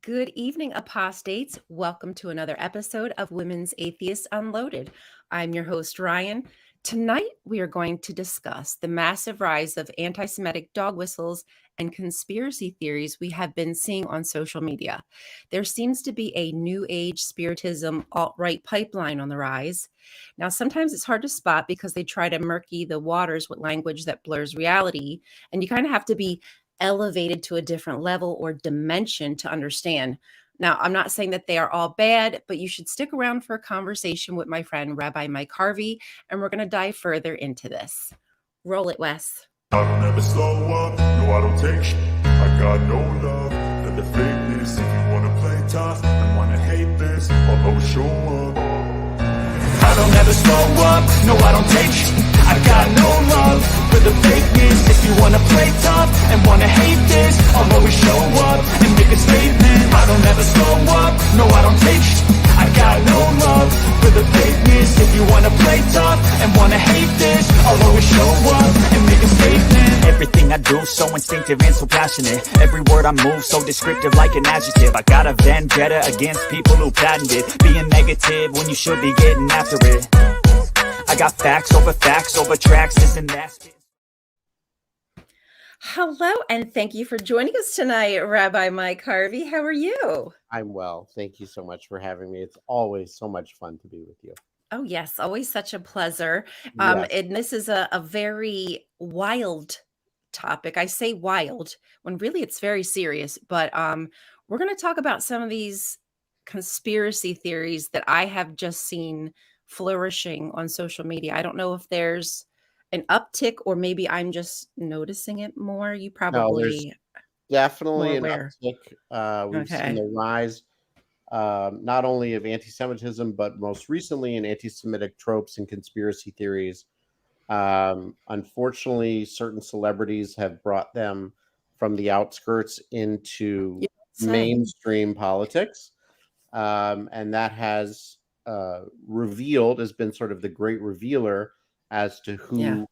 Good evening, apostates. Welcome to another episode of Women's Atheists Unloaded. I'm your host, Ryan. Tonight, we are going to discuss the massive rise of anti Semitic dog whistles and conspiracy theories we have been seeing on social media. There seems to be a new age spiritism alt right pipeline on the rise. Now, sometimes it's hard to spot because they try to murky the waters with language that blurs reality, and you kind of have to be elevated to a different level or dimension to understand. Now, I'm not saying that they are all bad, but you should stick around for a conversation with my friend Rabbi Mike Harvey, and we're going to dive further into this. Roll it, Wes. I don't ever slow up, no I don't take sh**. I got no love for the fakeness. If you wanna play tough and wanna hate this, I'll always show up. I don't ever slow up, no I don't take sh**. I got no love for the fakeness. If you wanna play tough and wanna hate this, I'll always show up and make a statement. I don't ever slow up, no I don't take sh**. I got no love for the fakeness. If you wanna play tough and wanna hate this, I'll always show up and make a statement. Everything I do so instinctive and so passionate. Every word I move so descriptive like an adjective. I got a vendetta against people who patented being negative when you should be getting after it. I got facts over tracks, this and that. Hello, and thank you for joining us tonight, Rabbi Mike Harvey. How are you? I'm well. Thank you so much for having me. It's always so much fun to be with you. Oh, yes, always such a pleasure. Yes. And this is a very wild topic. I say wild when really it's very serious, but we're going to talk about some of these conspiracy theories that I have just seen flourishing on social media. I don't know if there's an uptick or maybe I'm just noticing it more. You No, there's probably definitely more an aware. uptick. We've seen Okay. the rise not only of anti-Semitism, but most recently in anti-Semitic tropes and conspiracy theories. Unfortunately, certain celebrities have brought them from the outskirts into Yes. mainstream politics. And that has has been sort of the great revealer as to who Yeah.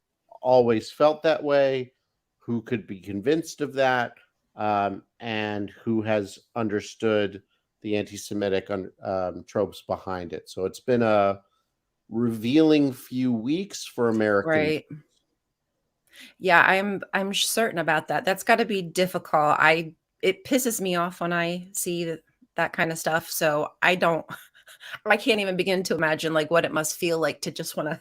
always felt that way, who could be convinced of that, and who has understood the anti-Semitic tropes behind it. So it's been a revealing few weeks for American. Right. Yeah, I'm certain about that. That's got to be difficult. It pisses me off when I see that kind of stuff. So I can't even begin to imagine like what it must feel like to just want to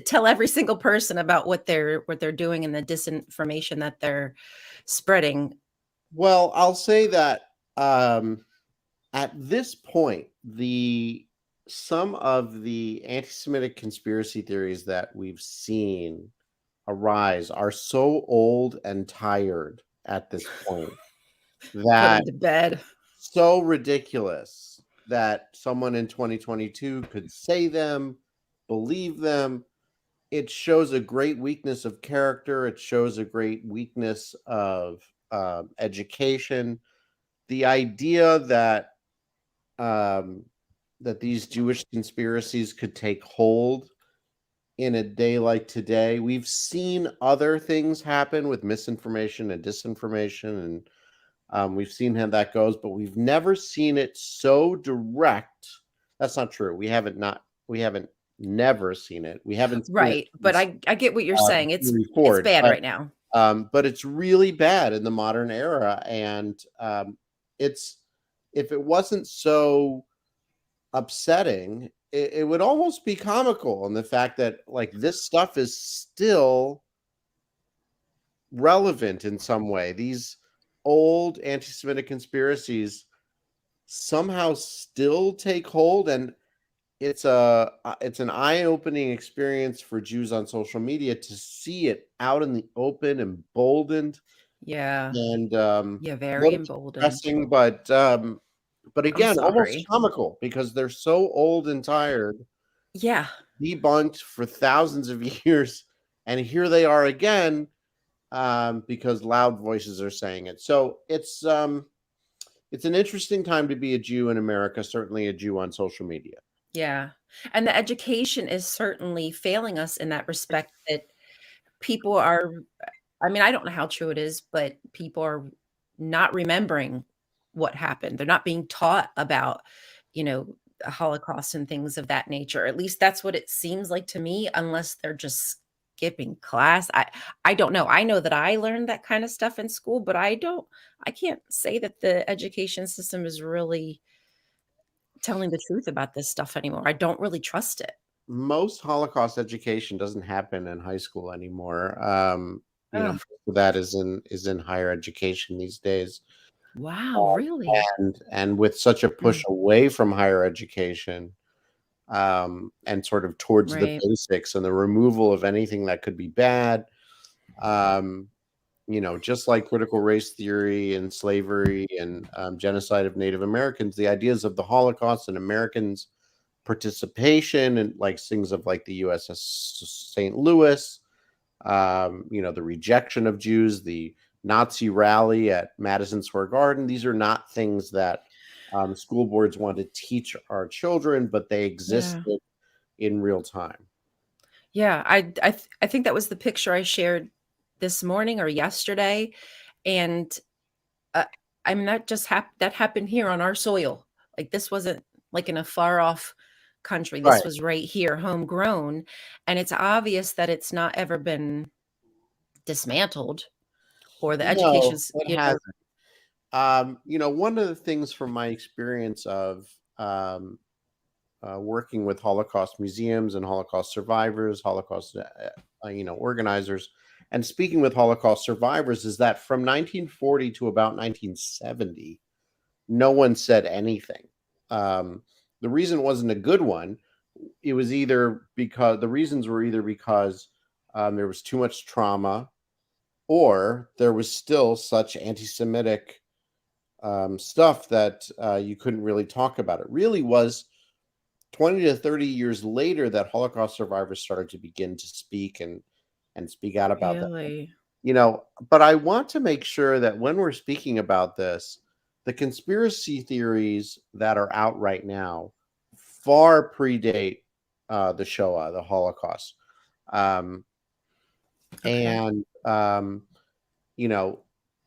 tell every single person about what they're doing and the disinformation that they're spreading. Well, I'll say that at this point, some of the anti-Semitic conspiracy theories that we've seen arise are so old and tired at this point Put that them to bed. so ridiculous that someone in 2022 could say them, believe them. It shows a great weakness of character. It shows a great weakness of education. The idea that that these Jewish conspiracies could take hold in a day like today. We've seen other things happen with misinformation and disinformation, and we've seen how that goes, but we've never seen it so direct. That's not true. We haven't never seen it. We haven't seen Right. it But since, I get what you're saying. It's Henry Ford, bad right now. but it's really bad in the modern era, and it's if it wasn't so upsetting, it would almost be comical in the fact that like this stuff is still relevant in some way. These old anti-Semitic conspiracies somehow still take hold, and it's an eye-opening experience for Jews on social media to see it out in the open, emboldened, Yeah. and Yeah, a very little emboldened. depressing, but I'm again, almost sorry. comical because they're so old and tired, Yeah. debunked for thousands of years, and here they are again because loud voices are saying it. So it's an interesting time to be a Jew in America, certainly a Jew on social media. Yeah. And the education is certainly failing us in that respect that people are I mean, I don't know how true it is, but people are not remembering what happened. They're not being taught about, you know, the Holocaust and things of that nature. At least that's what it seems like to me, unless they're just skipping class. I don't know. I know that I learned that kind of stuff in school, but I can't say that the education system is really telling the truth about this stuff anymore. I don't really trust it. Most Holocaust education doesn't happen in high school anymore. Oh, Most of that is in higher education these days. wow, really? And with such a push Mm, away from higher education, and sort of towards the right. basics and the removal of anything that could be bad, um, just like critical race theory and slavery and genocide of Native Americans, the ideas of the Holocaust and Americans' participation and like things of like the USS St. Louis, the rejection of Jews, the Nazi rally at Madison Square Garden. These are not things that school boards want to teach our children, but they Yeah. existed in real time. Yeah, I think that was the picture I shared this morning or yesterday, and, uh, I mean, that happened here on our soil. Like, this wasn't, like, in a far off country. This Right. was right here, homegrown, and it's obvious that it's not ever been dismantled or the No, education's, it you know. hasn't. One of the things from my experience of working with Holocaust museums and Holocaust survivors, Holocaust, organizers, and speaking with Holocaust survivors is that from 1940 to about 1970, no one said anything. The reason wasn't a good one. It was either because the reasons were either because there was too much trauma, or there was still such anti-Semitic stuff that you couldn't really talk about. It really was 20 to 30 years later that Holocaust survivors started to begin to speak and speak out about that. Really? But I want to make sure that when we're speaking about this, the conspiracy theories that are out right now far predate the Shoah, the Holocaust. Um, Okay. and,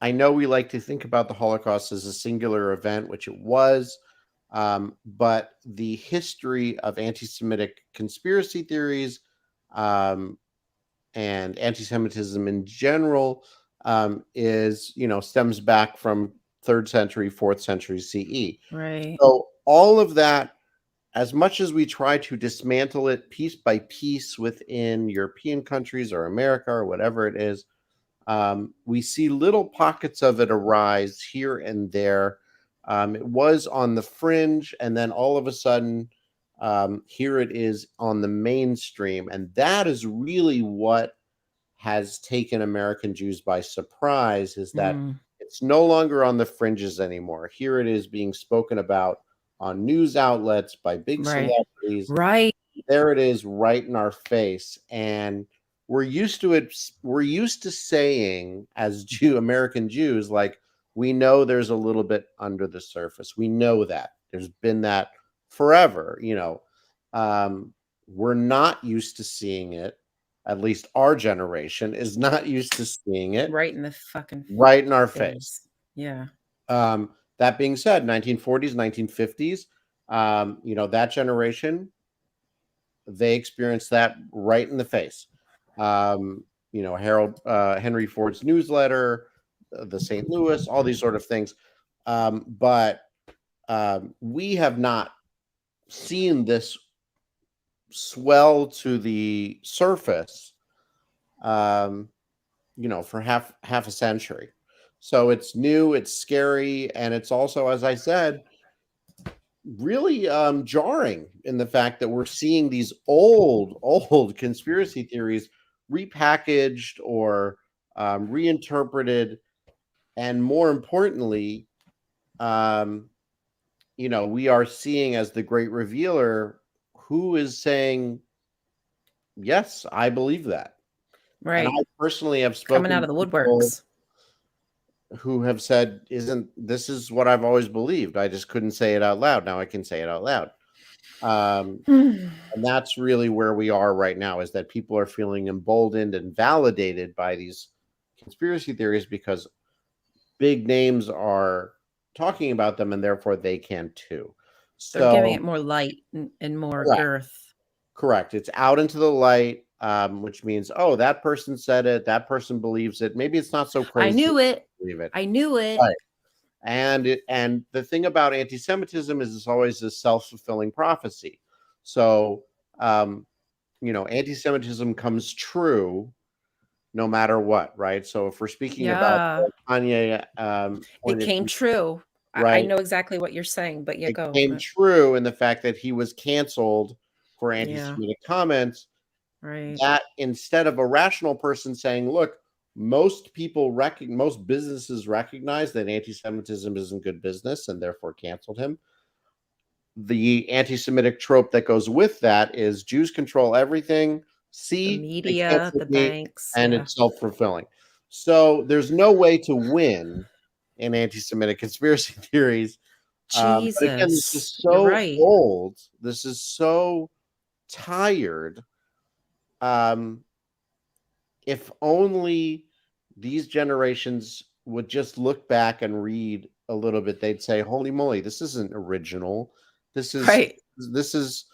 I know we like to think about the Holocaust as a singular event, which it was. But the history of anti-Semitic conspiracy theories, and anti-Semitism in general, stems back from 3rd century, 4th century CE. Right. So all of that, as much as we try to dismantle it piece by piece within European countries or America or whatever it is, we see little pockets of it arise here and there. It was on the fringe, and then all of a sudden, here it is on the mainstream. And that is really what has taken American Jews by surprise, is that Mm, it's no longer on the fringes anymore. Here it is being spoken about on news outlets by big right. celebrities. Right. There it is right in our face. And we're used to it. We're used to saying, as American Jews, like, we know there's a little bit under the surface. We know that there's been that forever. We're not used to seeing it. At least our generation is not used to seeing it Right in the fucking right in our face. face. Yeah. That being said, 1940s, 1950s, that generation, they experienced that right in the face. Henry Ford's newsletter, the St. Louis, all these sort of things. But we have not seen this swell to the surface, for half a century. So it's new, it's scary, and it's also, as I said, really jarring in the fact that we're seeing these old conspiracy theories repackaged or reinterpreted, and more importantly, we are seeing as the great revealer who is saying, yes, I believe that. And I Right. personally have Coming spoken out to of the people woodworks. who have said, isn't this is what I've always believed. I just couldn't say it out loud. Now I can say it out loud. And that's really where we are right now, is that people are feeling emboldened and validated by these conspiracy theories because big names are talking about them, and therefore they can too. They're giving So it more light and more correct, girth. correct. It's out into the light, which means, oh, that person said it, that person believes it. Maybe it's not so I crazy knew to it. believe it. I knew it. Right. And the thing about anti-Semitism is it's always a self-fulfilling prophecy. So anti-Semitism comes true no matter what, right? So if we're speaking about Yeah. Kanye It point of came view, true. I right? know exactly what you're saying, but yeah, It go. came true in the fact that he was canceled for Yeah, anti-Semitic comments. right. That instead of a rational person saying, "Look, most businesses recognize that anti-Semitism isn't good business and therefore canceled him." The anti-Semitic trope that goes with that is Jews control everything. The See, they media, canceled the me, banks. and Yeah. it's self-fulfilling. So there's no way to win in anti-Semitic conspiracy theories. But again, this is Jesus. You're so right. old. This is so tired. Um, if only these generations would just look back and read a little bit, they'd say, "Holy moly, this isn't original. This is Right. this is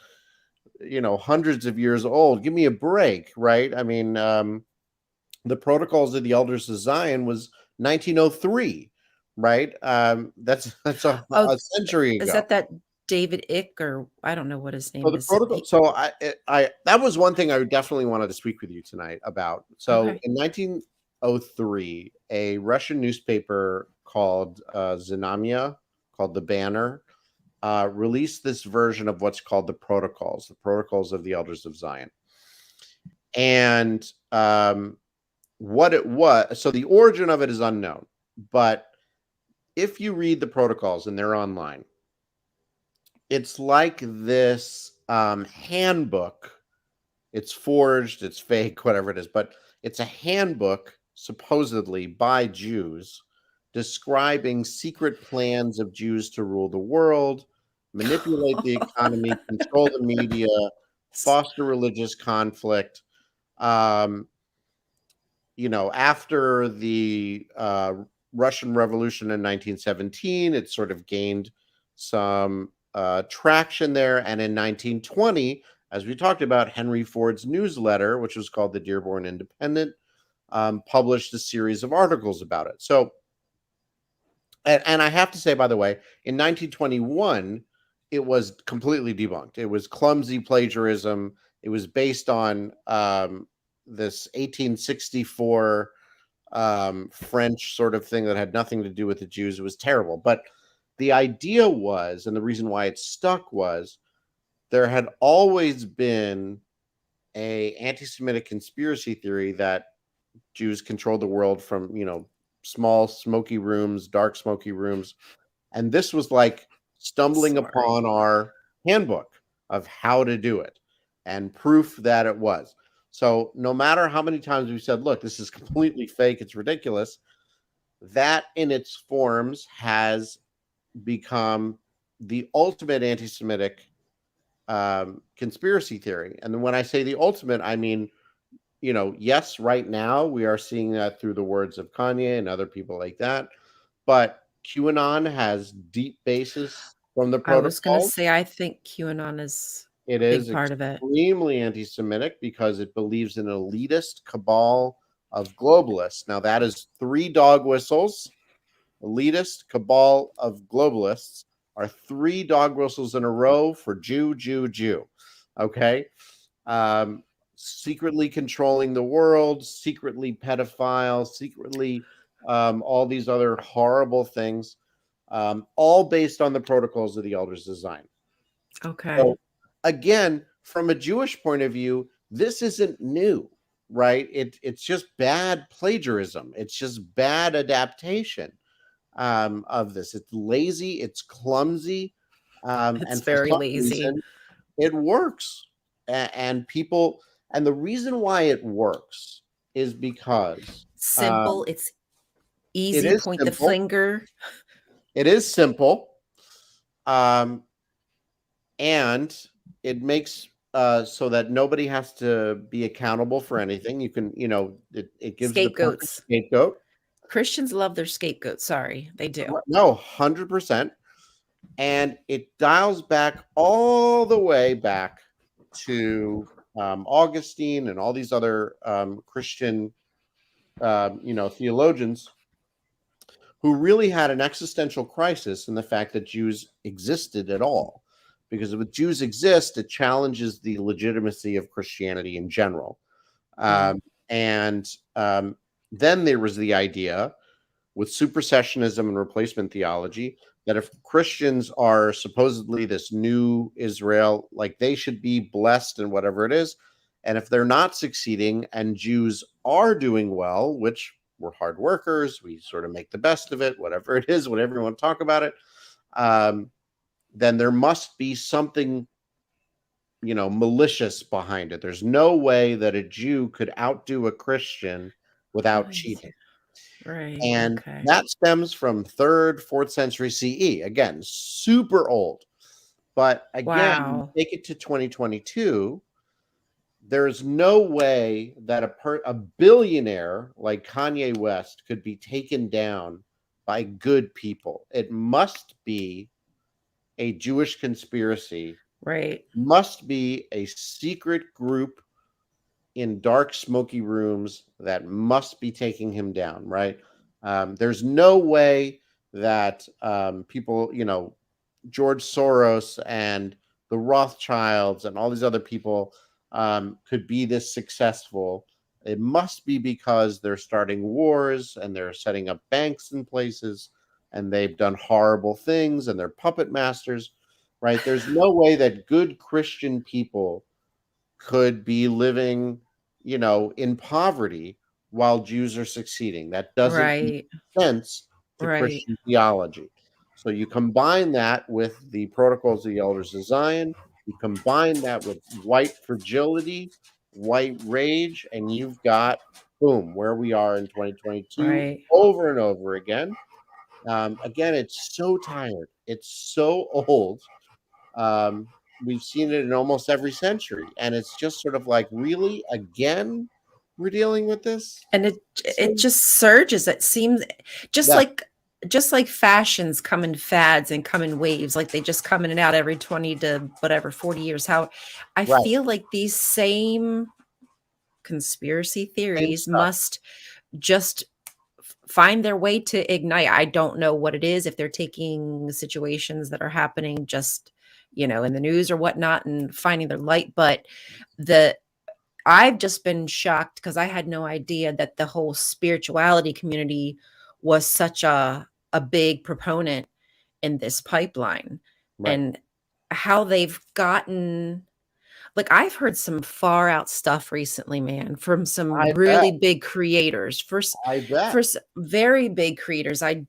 hundreds of years old. Give me a break." Right? I mean, the Protocols of the Elders of Zion was 1903, right? That's Oh, a century is ago. that David Ick, or I don't know what his So name the is. protocol. So I that was one thing I definitely wanted to speak with you tonight about. So Okay. in 1903, a Russian newspaper called Znamya, called the Banner, released this version of what's called the Protocols of the Elders of Zion, and what it was. So the origin of it is unknown, but if you read the protocols and they're online, it's like this handbook. It's forged, it's fake, whatever it is, but it's a handbook supposedly by Jews describing secret plans of Jews to rule the world, manipulate the economy, control the media, foster religious conflict. Um, After the Russian Revolution in 1917, it sort of gained some traction there. And in 1920, as we talked about, Henry Ford's newsletter, which was called the Dearborn Independent, published a series of articles about it. So, and I have to say, by the way, in 1921, it was completely debunked. It was clumsy plagiarism. It was based on this 1864 French sort of thing that had nothing to do with the Jews. It was terrible. But the idea was, and the reason why it stuck was, there had always been a anti-Semitic conspiracy theory that Jews controlled the world from, small smoky rooms, dark smoky rooms. And this was like stumbling Smart. upon our handbook of how to do it and proof that it was. So no matter how many times we said, look, this is completely fake, it's ridiculous, that in its forms has become the ultimate anti-Semitic conspiracy theory. And when I say the ultimate, I mean, yes, right now we are seeing that through the words of Kanye and other people like that. But QAnon has deep basis from the I was going to protocols. say, I think QAnon is It a big is part of it. extremely anti-Semitic because it believes in an elitist cabal of globalists. Now, that is three dog whistles. Elitist cabal of globalists are three dog whistles in a row for Jew, Jew, Jew. Okay? Secretly controlling the world, secretly pedophile, secretly all these other horrible things, all based on the protocols of the Elders of Zion. Okay. So, again, from a Jewish point of view, this isn't new, right? It's just bad plagiarism. It's just bad adaptation of this. It's lazy. It's clumsy, It's and for very some lazy. reason, it works. And people, and the reason why it works is because Simple. It's it easy. is Point the simple. finger. It is simple. And it makes so that nobody has to be accountable for anything. You can, it gives the perfect Scapegoats. scapegoat. Christians love their scapegoat. Sorry, they do. No, 100%. And it dials back all the way back to Augustine and all these other Christian, theologians who really had an existential crisis in the fact that Jews existed at all. Because if Jews exist, it challenges the legitimacy of Christianity in general. And then there was the idea with supersessionism and replacement theology that if Christians are supposedly this new Israel, like they should be blessed in whatever it is. And if they're not succeeding and Jews are doing well, which we're hard workers, we sort of make the best of it, whatever it is, whatever you want to talk about it, then there must be something, malicious behind it. There's no way that a Jew could outdo a Christian without cheating. Right. And that stems from 3rd, 4th century CE. Again, super old. But again, take it to 2022, there's no way that a billionaire like Kanye West could be taken down by good people. It must be a Jewish conspiracy. Right. Must be a secret group in dark, smoky rooms that must be taking him down, right? There's no way that people, George Soros and the Rothschilds and all these other people could be this successful. It must be because they're starting wars and they're setting up banks in places and they've done horrible things and they're puppet masters, right? There's no way that good Christian people could be living, in poverty while Jews are succeeding. That doesn't make sense to Christian theology. So you combine that with the Protocols of the Elders of Zion, you combine that with white fragility, white rage, and you've got, boom, where we are in 2022 over and over again. Again, it's so tired. It's so old. We've seen it in almost every century, and it's just sort of like, really, again, we're dealing with this, and it just surges. It seems just like fashions come in fads and come in waves, like they just come in and out every 20 to whatever 40 years. How I feel like these same conspiracy theories must just find their way to ignite. I don't know what it is, if they're taking situations that are happening just in the news or whatnot and finding their light. But I've just been shocked because I had no idea that the whole spirituality community was such a big proponent in this pipeline, and how they've gotten, like, I've heard some far out stuff recently, man, from some really big creators. For very big creators. I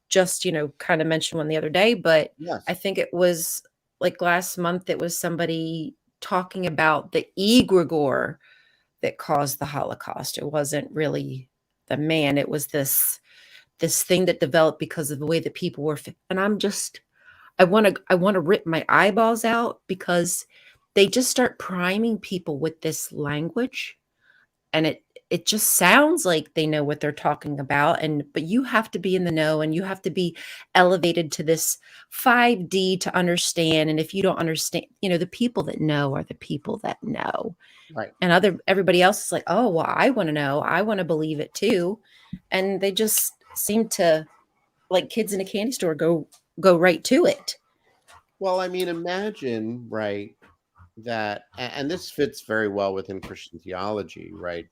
just, kind of mentioned one the other day, but I think it was like last month, it was somebody talking about the egregore that caused the Holocaust. It wasn't really the man. It was this thing that developed because of the way that people were. And I want to rip my eyeballs out, because they just start priming people with this language, and it just sounds like they know what they're talking about. But you have to be in the know, and you have to be elevated to this 5D to understand. And if you don't understand, the people that know are the people that know. Right. And everybody else is like, oh, well, I want to know. I want to believe it too. And they just seem to, like kids in a candy store, go right to it. Well, I mean, imagine, right, that, and this fits very well within Christian theology, right?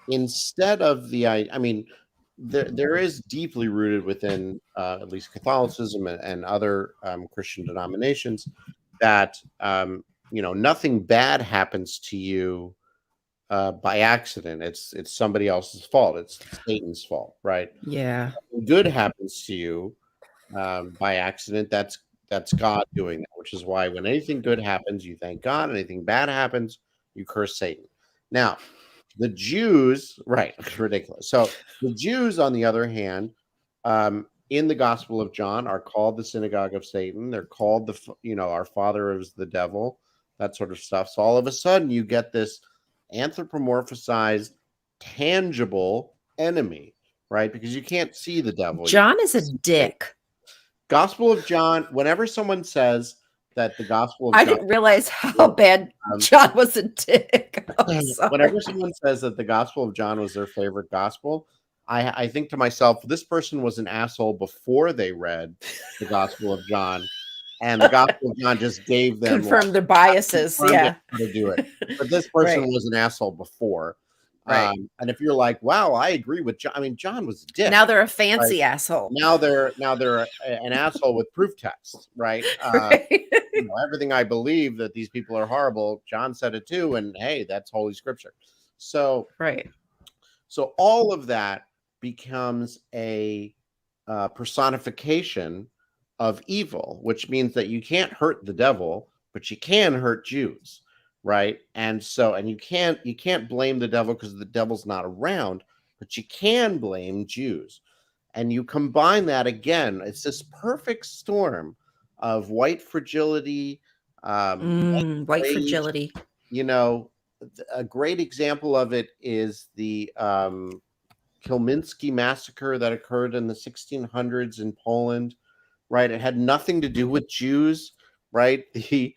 Instead of there is deeply rooted within at least Catholicism and other Christian denominations that nothing bad happens to you by accident. It's somebody else's fault. It's Satan's fault, right? Yeah. Good happens to you by accident. That's God doing that, which is why when anything good happens, you thank God. Anything bad happens, you curse Satan. Now, the Jews, right, ridiculous. So the Jews, on the other hand, in the Gospel of John, are called the synagogue of Satan. They're called our father is the devil, that sort of stuff. So all of a sudden, you get this anthropomorphized, tangible enemy, right? Because you can't see the devil. John is a dick. Gospel of John, whenever someone says that the Gospel of I John, didn't realize how bad John was a dick. I'm whenever sorry. someone says that the Gospel of John was their favorite gospel, I think to myself, this person was an asshole before they read the Gospel of John, and the Gospel of John just gave them Confirm their biases. confirmed Yeah. how to do it. But this person Right. was an asshole before. Right. And if you're like, wow, I agree with John. I mean, John was a dick. Now they're a fancy asshole. Now they're an asshole with proof text, right? Right. You know, everything I believe that these people are horrible. John said it too, and hey, that's Holy Scripture. So, Right. so all of that becomes a personification of evil, which means that you can't hurt the devil, but you can hurt Jews, right? And so, and you can't blame the devil because the devil's not around, but you can blame Jews. And you combine that again, it's this perfect storm of white fragility, White rage. fragility. You know, a great example of it is the Kilminski massacre that occurred in the 1600s in Poland, right? It had nothing to do with Jews, right? The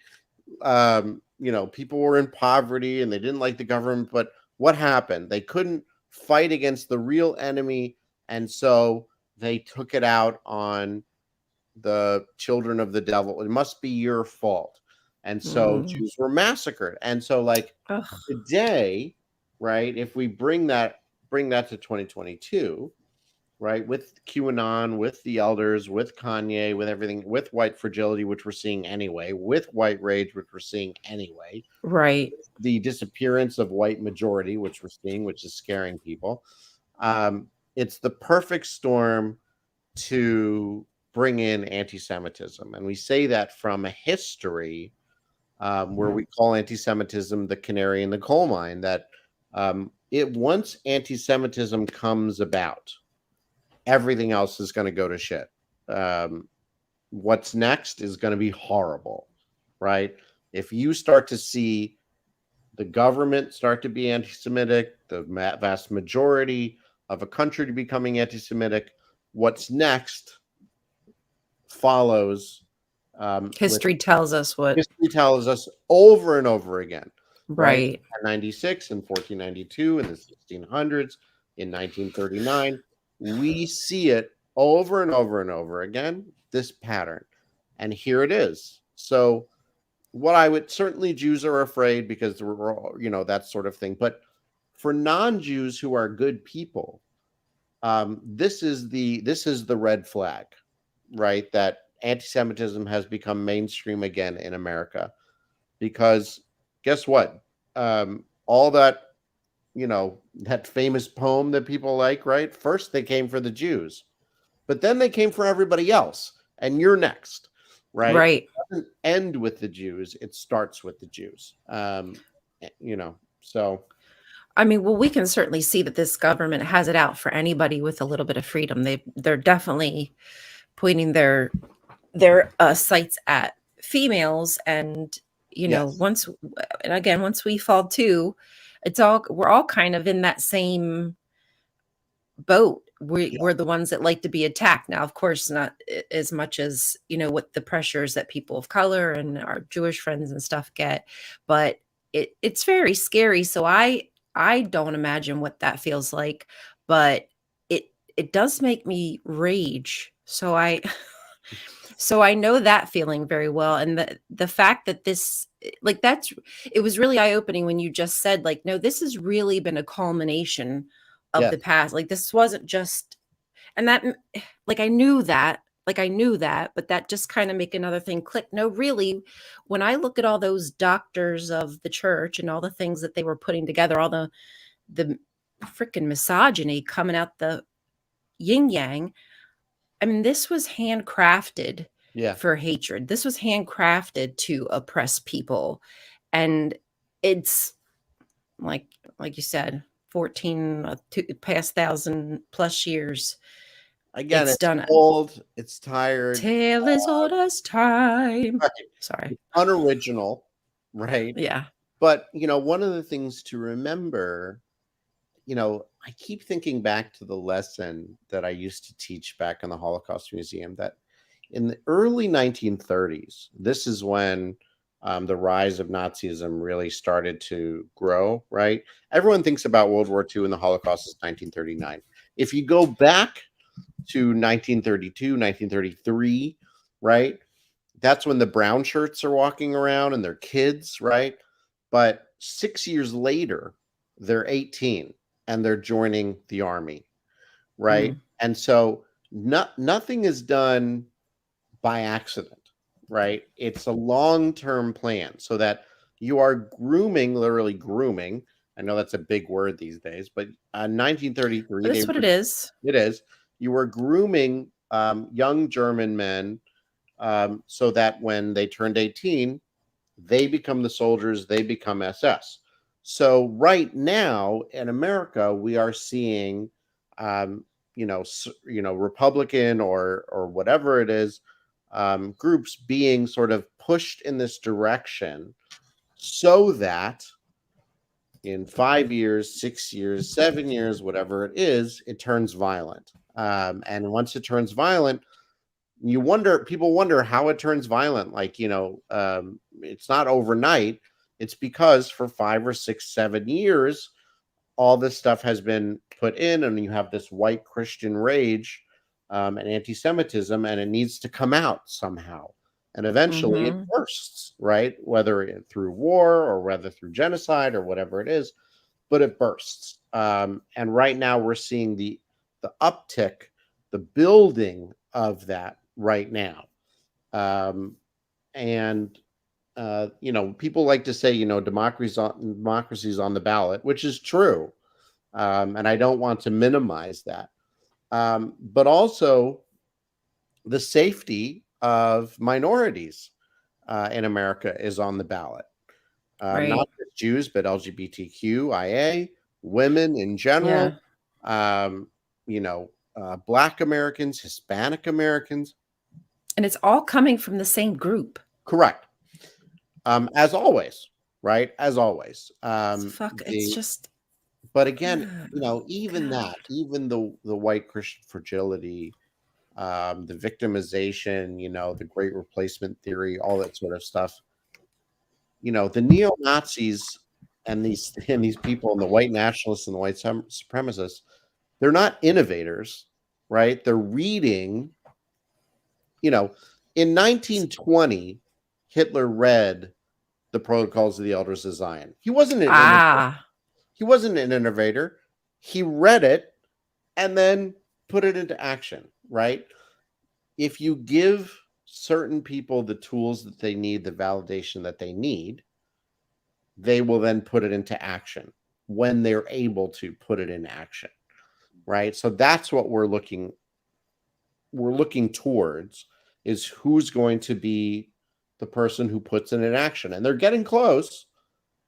you know, people were in poverty and they didn't like the government, but what happened? They couldn't fight against the real enemy, and so they took it out on the children of the devil. It must be your fault. And so Jews were massacred. And so, like, today, right, if we bring that to 2022, right, with QAnon, with the elders, with Kanye, with everything, with white fragility, which we're seeing anyway, with white rage, which we're seeing anyway, right, the disappearance of white majority, which we're seeing, which is scaring people. It's the perfect storm to bring in anti-Semitism. And we say that from a history where we call anti-Semitism the canary in the coal mine, that once anti-Semitism comes about, everything else is going to go to shit. What's next is going to be horrible, right? If you start to see the government start to be anti-Semitic, the vast majority of a country becoming anti-Semitic, what's next follows. history tells us what. History tells us over and over again. Right. 96 and 1492 in the 1600s, in 1939, we see it over and over and over again, this pattern. And here it is. So what I would certainly, Jews are afraid because we're all, you know, that sort of thing. But for non-Jews who are good people, this is the red flag, right? That anti-Semitism has become mainstream again in America, because guess what? All that, you know, that famous poem that people like, right? First they came for the Jews, but then they came for everybody else, and you're next, right? Right. It doesn't end with the Jews; it starts with the Jews. You know, so. I mean, well, we can certainly see that this government has it out for anybody with a little bit of freedom. They're definitely pointing their sights at females, and you know, once we fall too, we're all kind of in that same boat. We're the ones that like to be attacked. Now, of course, not as much as, you know, what the pressures that people of color and our Jewish friends and stuff get, but it's very scary. So I don't imagine what that feels like, but it does make me rage. So I know that feeling very well. And the fact that this, like, it was really eye-opening when you just said, like, no, this has really been a culmination of the past. Like, this wasn't just, and that, like, I knew that, but that just kind of make another thing click. No, really, when I look at all those doctors of the church and all the things that they were putting together, all the freaking misogyny coming out the yin yang, I mean, this was handcrafted for hatred. This was handcrafted to oppress people. And it's like you said, 14 past 1,000 plus years. Again, it's done old, it's tired. Tale as old as time. Right. Sorry. It's unoriginal, right? Yeah. But, you know, one of the things to remember, I keep thinking back to the lesson that I used to teach back in the Holocaust Museum, that in the early 1930s, this is when the rise of Nazism really started to grow, right? Everyone thinks about World War II and the Holocaust as 1939. If you go back to 1932, 1933, right? That's when the brown shirts are walking around and they're kids, right? But 6 years later, they're 18 and they're joining the army, right? And so nothing is done by accident, right? It's a long-term plan so that you are grooming, literally grooming. I know that's a big word these days, but 1933, But it's what it is. it is. You were grooming young German men so that when they turned 18, they become the soldiers, they become SS. So right now in America, we are seeing, Republican or whatever it is, groups being sort of pushed in this direction so that in 5 years, 6 years, 7 years, whatever it is, it turns violent. And once it turns violent, people wonder how it turns violent. It's not overnight. It's because for 5 or 6, 7 years, all this stuff has been put in, and you have this white Christian rage and anti-Semitism, and it needs to come out somehow. And eventually it bursts, right? Whether through war or whether through genocide or whatever it is, but it bursts. And right now we're seeing the uptick, the building of that right now. People like to say, democracy's on the ballot, which is true. And I don't want to minimize that. But also the safety of minorities in America is on the ballot. Right. Not just Jews, but LGBTQIA, women in general, Black Americans, Hispanic Americans. And it's all coming from the same group. Correct. As always, right? As always. It's just. But again, even even the white Christian fragility, the victimization, the great replacement theory, all that sort of stuff. The neo-Nazis and these people and the white nationalists and the white supremacists, they're not innovators, right? They're reading, in 1920, Hitler read the Protocols of the Elders of Zion. He wasn't an innovator. He wasn't an innovator. He read it and then put it into action, right? If you give certain people the tools that they need, the validation that they need, they will then put it into action when they're able to put it in action, right? So that's what we're looking towards, is who's going to be the person who puts it in action. And they're getting close.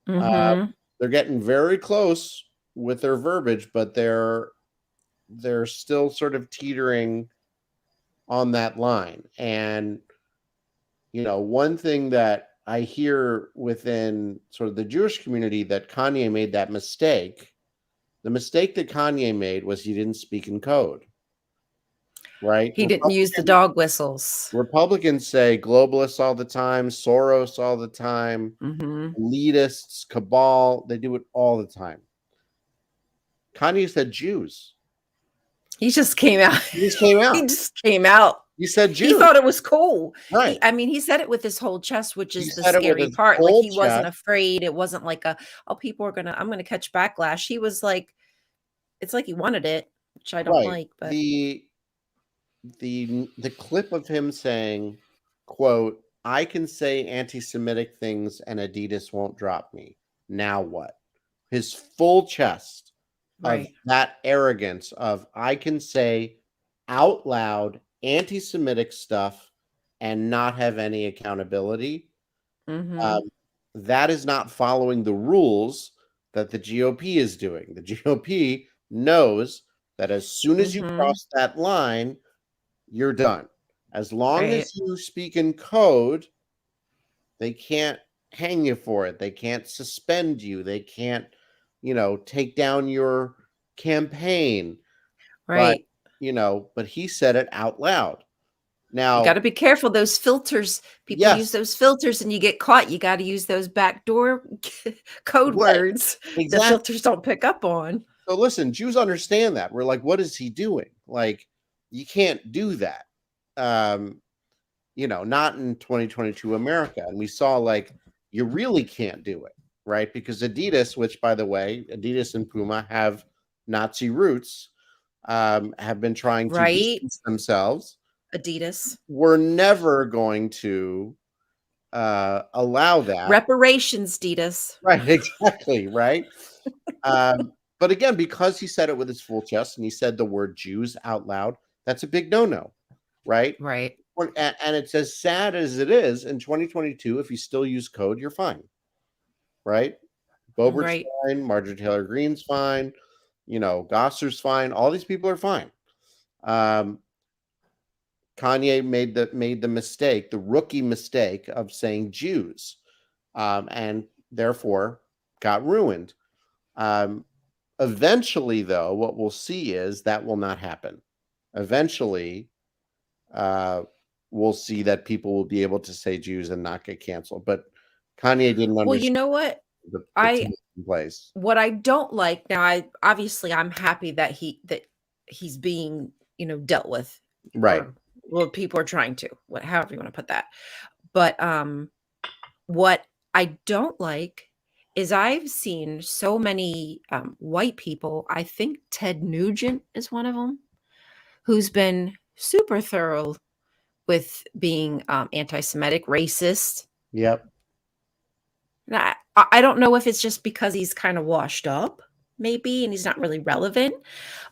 They're getting very close with their verbiage, but they're still sort of teetering on that line. And, one thing that I hear within sort of the Jewish community, that Kanye made that mistake. The mistake that Kanye made was he didn't speak in code. Right? He didn't use the dog whistles. Republicans say globalists all the time, Soros all the time, elitists, cabal, they do it all the time. Kanye said Jews. He just came out. He just came out. He said Jews. He thought it was cool. Right. He said it with his whole chest, which is the scary part. Like, he wasn't afraid. It wasn't like people are I'm going to catch backlash. He was like, it's like he wanted it, which I don't like. But the clip of him saying, quote, "I can say anti-Semitic things and Adidas won't drop me. Now what?" His full chest of that arrogance of, I can say out loud anti-Semitic stuff and not have any accountability. That is not following the rules that the GOP is doing. The GOP knows that as soon as you cross that line, you're done. As long as you speak in code, they can't hang you for it. They can't suspend you. They can't, take down your campaign, but Right. but he said it out loud. You Now, got to be careful. Those filters, people use yes, those filters and you get caught. You got to use those backdoor code right, words the exactly. filters don't pick up on. So listen, Jews understand that. We're like, what is he doing? Like, you can't do that. Not in 2022 America. And we saw like you really can't do it, right? Because Adidas, which by the way, Adidas and Puma have Nazi roots, have been trying to Right. distance themselves. Adidas. We're never going to allow that. Reparations, Adidas. Right, exactly, right. But again, because he said it with his full chest and he said the word Jews out loud, that's a big no-no, right? Right. And it's as sad as it is in 2022. If you still use code, you're fine, right? Bobert's Right. fine, Marjorie Taylor Greene's fine, Gosser's fine. All these people are fine. Kanye made the mistake, the rookie mistake of saying Jews, and therefore got ruined. Eventually, though, what we'll see is that will not happen. Eventually, we'll see that people will be able to say Jews and not get canceled. But Kanye didn't understand. Well, you know what? the in place. What I don't like now, I'm happy that he's being, dealt with. Right. Well, people are trying to, however you want to put that. But what I don't like is I've seen so many white people. I think Ted Nugent is one of them, who's been super thorough with being anti-Semitic, racist. Yep. And I don't know if it's just because he's kind of washed up, maybe, and he's not really relevant.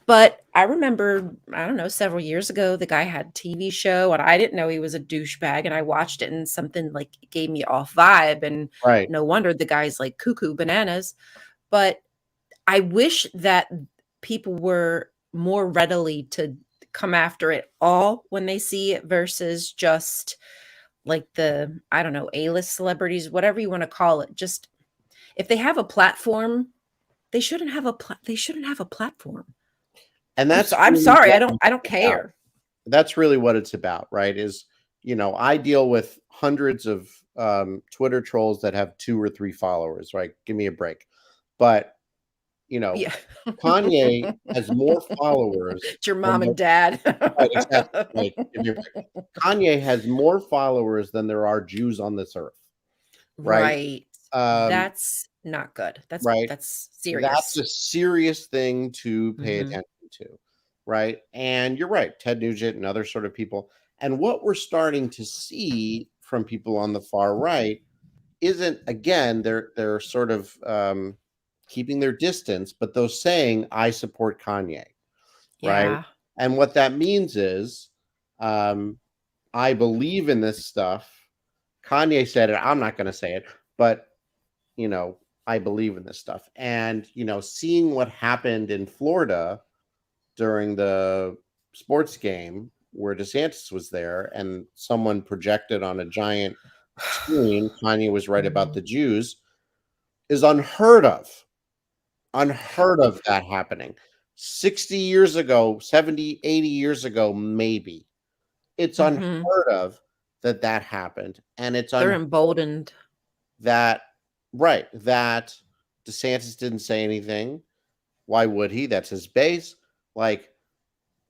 But I remember, I don't know, several years ago, the guy had a TV show, and I didn't know he was a douchebag, and I watched it, and something like gave me off vibe, and Right. no wonder the guy's like cuckoo bananas. But I wish that people were more readily to come after it all when they see it versus just like the, I don't know, A-list celebrities, whatever you want to call it. Just if they have a platform, they shouldn't have a platform. And that's I'm really sorry, what I don't care. That's really what it's about, right? Is I deal with hundreds of Twitter trolls that have 2 or 3 followers, right? Give me a break. But Yeah. Kanye has more followers. It's your mom and dad. Right, exactly. Kanye has more followers than there are Jews on this earth. Right. That's not good. That's right. That's serious. That's a serious thing to pay attention to. Right. And you're right. Ted Nugent and other sort of people. And what we're starting to see from people on the far right isn't, again, they're sort of keeping their distance, but they're saying, I support Kanye. Yeah. Right. And what that means is, I believe in this stuff. Kanye said it. I'm not going to say it, but, I believe in this stuff. And, seeing what happened in Florida during the sports game where DeSantis was there and someone projected on a giant screen, Kanye was right about the Jews, is unheard of. Unheard of that happening. 60 years ago, 70, 80 years ago, maybe. It's unheard of that happened. And they're emboldened. That DeSantis didn't say anything. Why would he? That's his base. Like,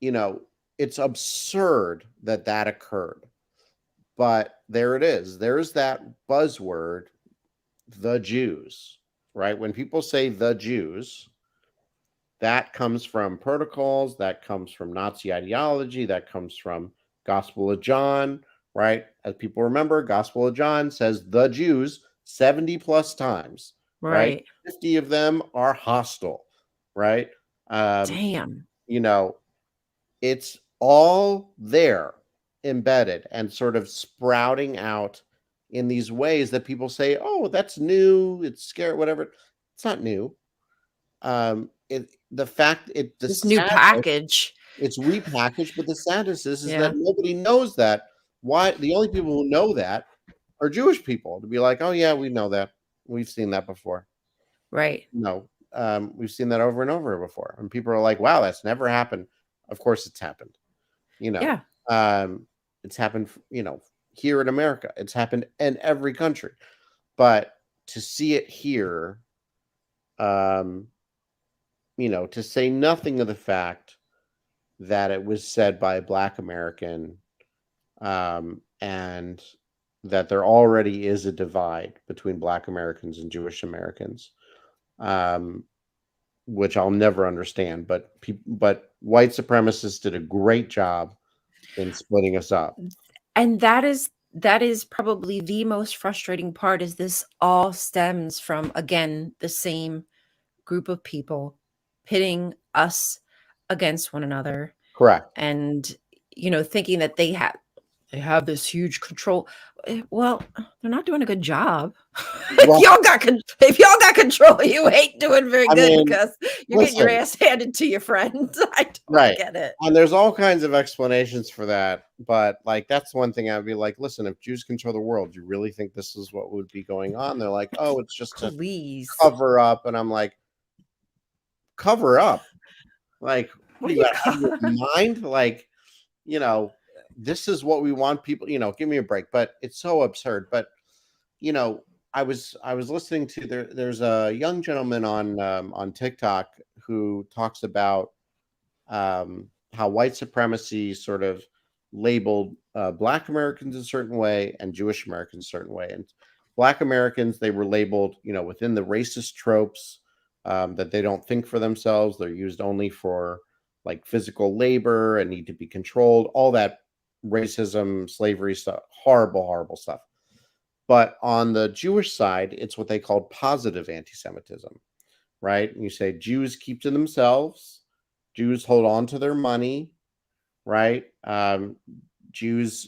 it's absurd that occurred. But there it is. There's that buzzword, the Jews, right? When people say the Jews, that comes from protocols, that comes from Nazi ideology, that comes from Gospel of John, right? As people remember, Gospel of John says the Jews 70 plus times, right? 50 of them are hostile, right? Damn. It's all there embedded and sort of sprouting out in these ways that people say, oh, that's new, it's scary, whatever. It's not new. This new package. It's repackaged, but the sadness is that nobody knows that. Why? The only people who know that are Jewish people to be like, oh yeah, we know that. We've seen that before. Right. No, we've seen that over and over before. And people are like, wow, that's never happened. Of course it's happened. Yeah. It's happened, here in America. It's happened in every country. But to see it here, to say nothing of the fact that it was said by a Black American, and that there already is a divide between Black Americans and Jewish Americans, which I'll never understand. But white supremacists did a great job in splitting us up. And that is probably the most frustrating part, is this all stems from, again, the same group of people pitting us against one another. Correct. And, thinking that they have this huge control. Well, they're not doing a good job. Well, if y'all got control, you ain't doing very good, because you're getting your listen. ass handed to your friends. I don't Right. get it. And there's all kinds of explanations for that. But that's one thing I'd be like, listen, if Jews control the world, you really think this is what would be going on? They're like, oh, it's just to Please. cover up. And I'm like, cover up? Like, What you are you got out of your mind? Like, this is what we want people, give me a break. But it's so absurd. But, I was listening to there's a young gentleman on TikTok who talks about how white supremacy sort of labeled Black Americans a certain way and Jewish Americans a certain way. And Black Americans, they were labeled, within the racist tropes, that they don't think for themselves. They're used only for like physical labor and need to be controlled. All that racism, slavery stuff, horrible, horrible stuff. But on the Jewish side, it's what they called positive anti-Semitism, right? And you say Jews keep to themselves. Jews hold on to their money, right? Jews,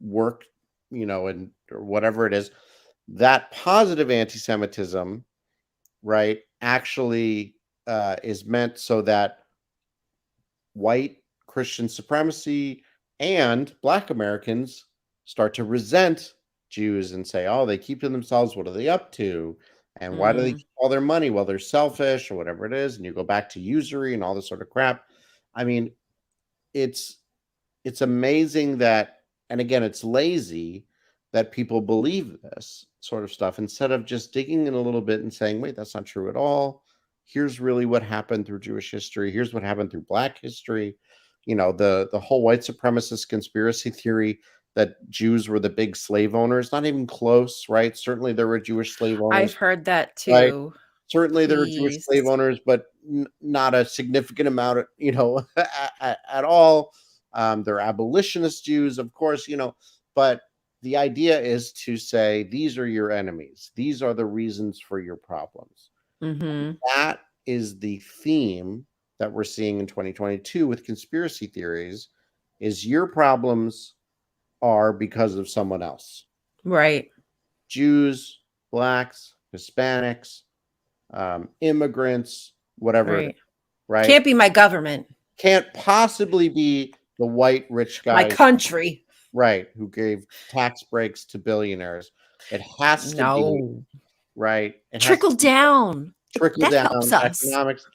work, and or whatever it is. That positive anti-Semitism, right, actually is meant so that white Christian supremacy and Black Americans start to resent Jews and say, oh, they keep to themselves. What are they up to? And why do they keep all their money? Well, they're selfish or whatever it is. And you go back to usury and all this sort of crap. I mean, it's amazing that, and again, it's lazy that people believe this sort of stuff instead of just digging in a little bit and saying, wait, that's not true at all. Here's really what happened through Jewish history. Here's what happened through Black history. The whole white supremacist conspiracy theory that Jews were the big slave owners, not even close, right? Certainly there were Jewish slave owners. I've heard that too. Right? Certainly there were Jewish Please. slave owners, but not a significant amount, at all. They're abolitionist Jews, of course, but the idea is to say, these are your enemies. These are the reasons for your problems. Mm-hmm. That is the theme that we're seeing in 2022 with conspiracy theories, is your problems are because of someone else. Right. Jews, Blacks, Hispanics, immigrants, whatever. Right. Right. Can't be my government. Can't possibly be the white rich guy. My country. Right. Who gave tax breaks to billionaires. It has to be. Right. Trickle down. Trickle down helps us. economics.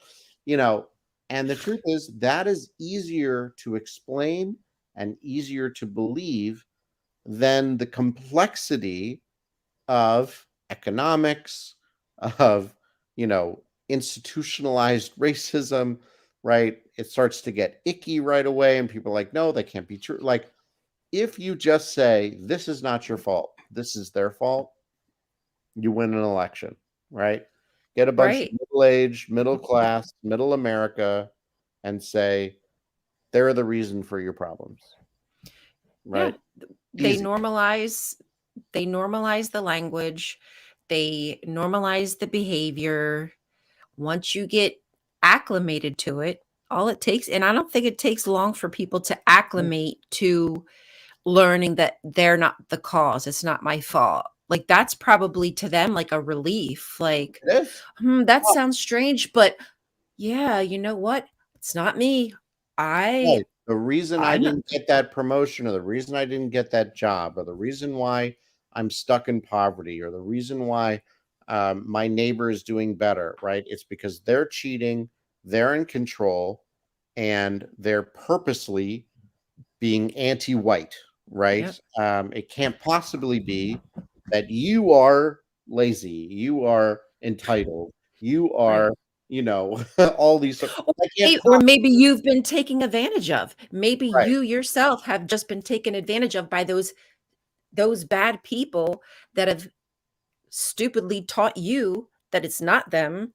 And the truth is that is easier to explain and easier to believe than the complexity of economics, of, institutionalized racism, right? It starts to get icky right away, and people are like, no, that can't be true. Like, if you just say, this is not your fault, this is their fault, you win an election, right? Get a bunch of middle-aged, middle class, middle America, and say, they're the reason for your problems. Right. Yeah. They normalize the language. They normalize the behavior. Once you get acclimated to it, all it takes, and I don't think it takes long for people to acclimate to learning that they're not the cause. It's not my fault. Like, that's probably to them like a relief. Like, that sounds strange, but yeah, you know what? It's not me. The reason I didn't get that promotion, or the reason I didn't get that job, or the reason why I'm stuck in poverty, or the reason why My neighbor is doing better, right? It's because they're cheating, they're in control, and they're purposely being anti-white, right? Yep. It can't possibly be that you are lazy, you are entitled, you are, Right. all these. Or I can't or maybe you've been taken advantage of. Maybe right, you yourself have just been taken advantage of by those bad people that have stupidly taught you that it's not them,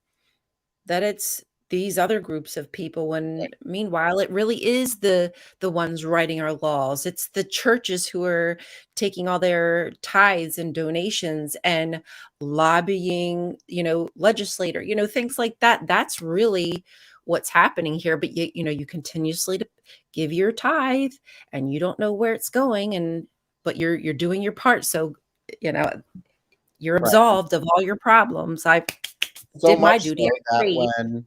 that it's these other groups of people, when right, meanwhile it really is the ones writing our laws. It's the churches who are taking all their tithes and donations and lobbying, legislator, things like that. That's really what's happening here. But you continuously to give your tithe and you don't know where it's going, and but you're doing your part. So you know you're right. absolved of all your problems. I So did my much duty. so I that prayed. when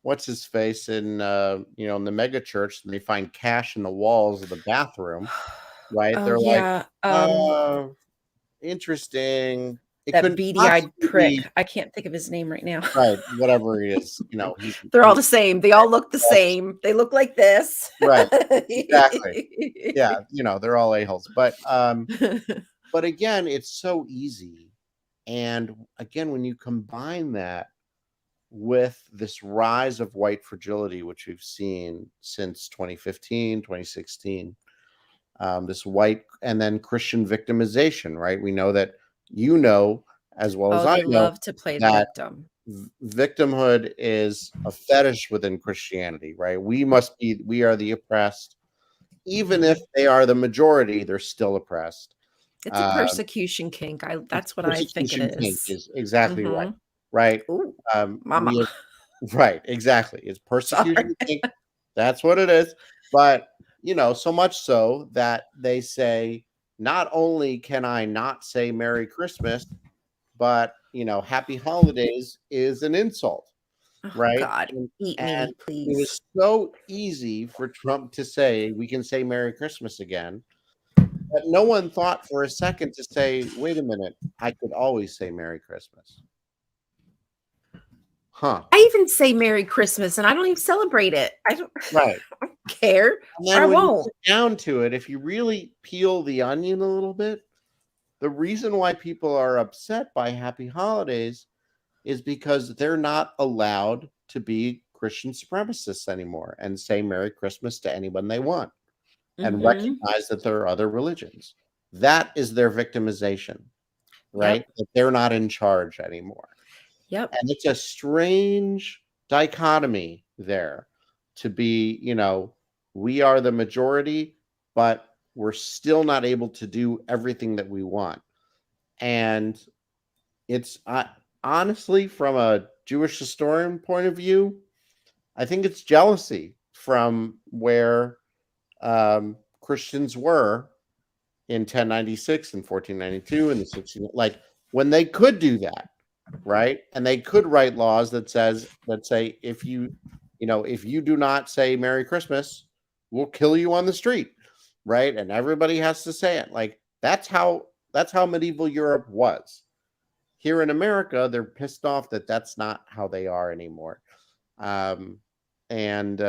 what's his face in the mega church, and they find cash in the walls of the bathroom, right? Oh, They're like, yeah, uh, interesting. It that couldn't beady-eyed possibly be prick. I can't think of his name right now. right, whatever he is, he's They're all he's the same. They all look the yes, same. They look like this. right, exactly. Yeah, they're all a-holes. But again, it's so easy. And again, when you combine that with this rise of white fragility, which we've seen since 2015, 2016, this white and then Christian victimization, right? We know that as well as Oh, I they know love to play the that victim. victimhood is a fetish within Christianity, right? We are the oppressed. Even if Mhm. they are the majority, they're still oppressed. It's a Um, persecution kink. it's That's what I think it persecution kink is. is exactly right, Mhm. right? Ooh, mama. We right, exactly. It's Sorry. persecution kink. That's what it is. But, so much so that they say, not only can I not say Merry Christmas, but, Happy Holidays is an insult, Oh, right? God. Eat And me, it please. was so easy for Trump to say, we can say Merry Christmas again. But no one thought for a second to say, wait a minute, I could always say Merry Christmas. Huh. I even say Merry Christmas, and I don't even celebrate it. I don't Right. care, And or I then when you won't. get down to it, if you really peel the onion a little bit, the reason why people are upset by happy holidays is because they're not allowed to be Christian supremacists anymore and say Merry Christmas to anyone they want and Mhm. recognize that there are other religions. That is their victimization, right? Yep. That they're not in charge anymore. Yep. And it's a strange dichotomy there to be, we are the majority, but we're still not able to do everything that we want. And it's honestly, from a Jewish historian point of view, I think it's jealousy from where Christians were in 1096 and 1492 and the 16, like when they could do that, right? And they could write laws that say if you do not say Merry Christmas, we'll kill you on the street, right? And everybody has to say it. Like that's how medieval Europe was. Here in America, they're pissed off that that's not how they are anymore. Um, and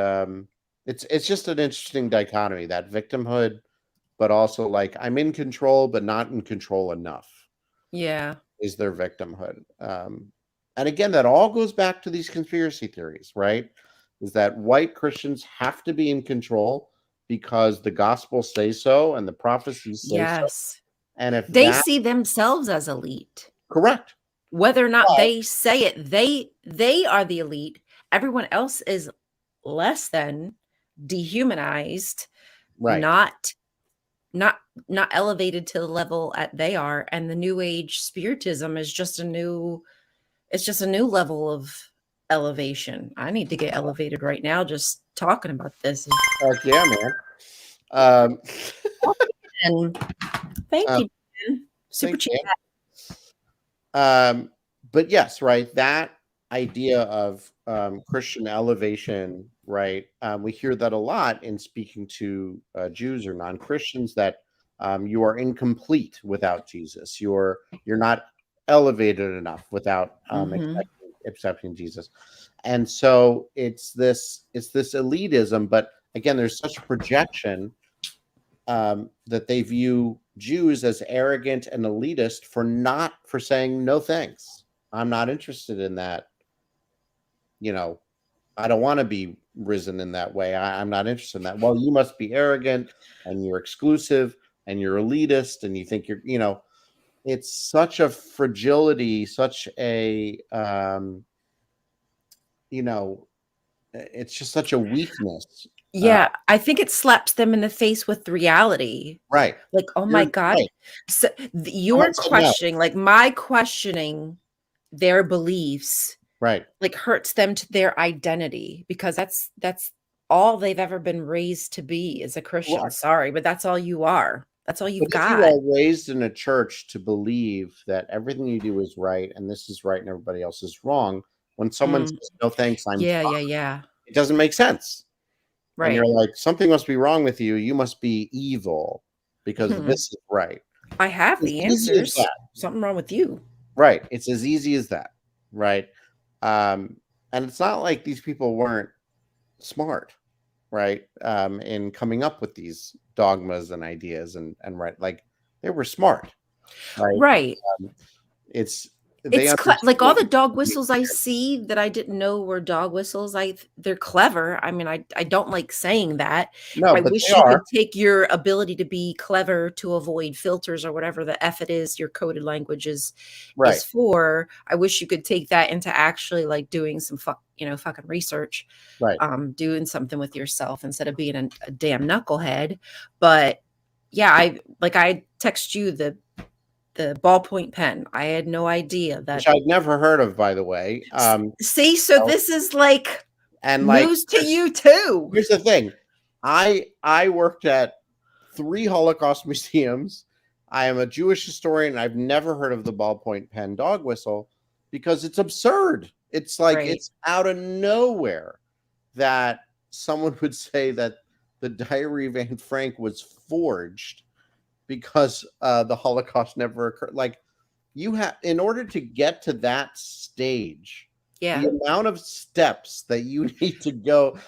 it's just an interesting dichotomy, that victimhood, but also like I'm in control, but not in control enough Yeah. is their victimhood. And again, that all goes back to these conspiracy theories, right? Is that white Christians have to be in control because the gospel says so and the prophecies say so. Yes. And if They that see themselves as elite. correct, Whether or not but they say it, they are the elite. Everyone else is less than, dehumanized, right, not not not elevated to the level at they are. And the new age spiritism is just a new it's just a new level of elevation. I need to get elevated right now just talking about this. heck yeah, man. Um, And thank uh, you, Dan. Super thanks, chat. man. But yes, right. That idea of Christian elevation, right? We hear that a lot in speaking to Jews or non-Christians, that you are incomplete without Jesus. You're not elevated enough without Mhm. accepting Jesus. And so it's this elitism, but again, there's such a projection that they view Jews as arrogant and elitist for saying no thanks. I'm not interested in that. I don't want to be risen in that way. I'm not interested in that. Well, you must be arrogant and you're exclusive and you're elitist and you think it's such a fragility, such a it's just such a weakness. Yeah, I think it slaps them in the face with reality. Right. Like, oh my You're God. right. So Someone you're said no. questioning, like my questioning their beliefs, Right. like hurts them to their identity because that's all they've ever been raised to be is a Christian. Right. Sorry, but that's all you are. That's all But you've if you got. are raised in a church to believe that everything you do is right and this is right and everybody else is wrong, when someone Mm, says no thanks, I'm yeah, fine, yeah. it doesn't make sense. And you're Right. like, something must be wrong with you. You must be evil because Hmm. this is right. I have As the easy as answers. that. Something wrong with you. Right. It's as easy as that. Right. And it's not like these people weren't smart, right? In coming up with these dogmas and ideas and right. Like they were smart. Right. Right. It's they It's like all the understood. dog whistles I see that I didn't know were dog whistles. They're clever. I mean, I don't like saying that. No, I but wish they you are. could take your ability to be clever to avoid filters or whatever the F it is your coded language Right. is for. I wish you could take that into actually like doing some fucking research, Right. doing something with yourself instead of being a damn knucklehead. But yeah, I text you the ballpoint pen. I had no idea Which that. I'd never heard of, by the way. See, so this is like And like news to you too. here's the thing. I worked at 3 Holocaust museums. I am a Jewish historian. I've never heard of the ballpoint pen dog whistle because it's absurd. It's like Right. it's out of nowhere that someone would say that the Diary of Anne Frank was forged because the Holocaust never occurred. Like you have, in order to get to that stage, Yeah. the amount of steps that you need to go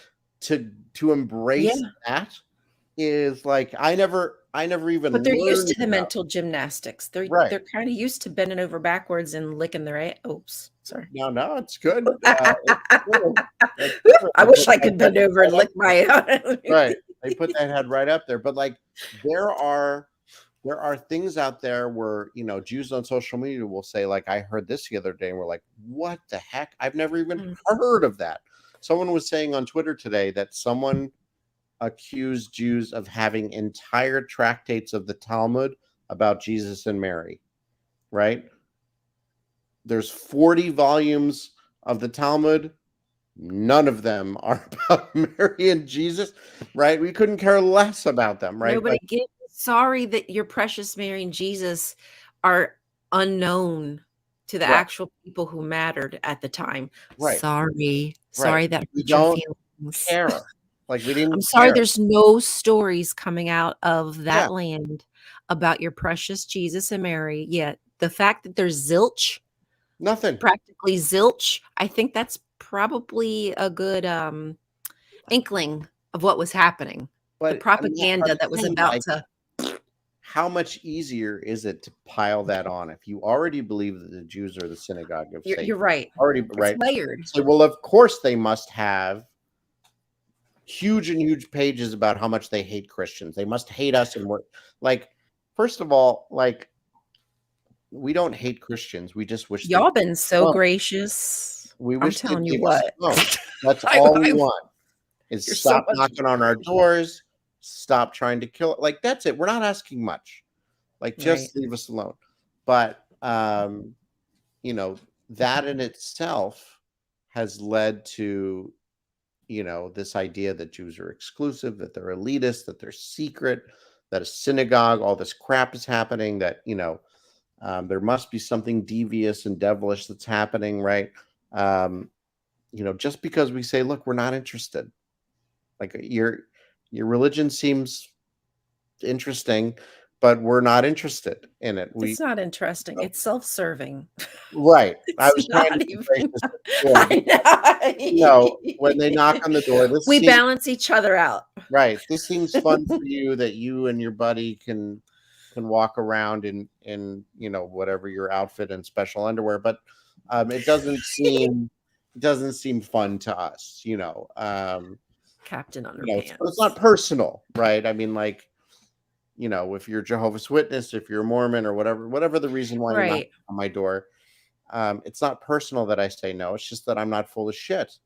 to embrace Yeah. that is like I never even But they're used learned to the about. mental gymnastics. They're Right. they're kind of used to bending over backwards and licking their oops, sorry. No, it's good. It's true. It's true. I They wish put I that could head bend over and right up lick my there. Right. They put that head right up there. But like there are things out there where Jews on social media will say, like, I heard this the other day, and we're like, what the heck? I've never even Mm. heard of that. Someone was saying on Twitter today that someone accused Jews of having entire tractates of the Talmud about Jesus and Mary, right? There's 40 volumes of the Talmud. None of them are about Mary and Jesus, right? We couldn't care less about them, right? Nobody get sorry that your precious Mary and Jesus are unknown to the Right, actual people who mattered at the time. right, Sorry. right. Sorry that We hurt your don't feelings. care. Like we I'm didn't sorry care. there's no stories coming out of Yeah, that land about your precious Jesus and Mary, yet the fact that there's zilch, nothing. practically zilch, I think that's probably a good, inkling of what was happening. The But I'm propaganda that was saying, about like, to. how much easier is it to pile that on if you already believe that the Jews are the synagogue of You're Satan? right. Already, It's right? layered. So, well, of course they must have huge pages about how much they hate Christians. They must hate us, and we're like, first of all, like we don't hate Christians. We just wish they Y'all been so don't. gracious. We I'm wish they'd telling you leave us what. alone. That's I all we I want. Is you're so stop much knocking on our doors, stop trying to kill it. Like that's it. We're not asking much. Like right. just leave us alone. But that in itself has led to this idea that Jews are exclusive, that they're elitist, that they're secret, that a synagogue, all this crap is happening, that there must be something devious and devilish that's happening, right? Just because we say, look, we're not interested. Like your religion seems interesting, but we're not interested in it. It's not interesting. It's self-serving. Right. I It's was trying not to be gracious even. before, I when they knock on the door, know. We balance each other out. right. This seems fun for you that you and your buddy can walk around in whatever your outfit and special underwear, but it doesn't seem fun to us. Captain So Underpants. it's not personal, right? I mean, like, if you're Jehovah's Witness, if you're Mormon or whatever the reason why you're knocking on my door, it's not personal that I say no. It's just that I'm not full of shit,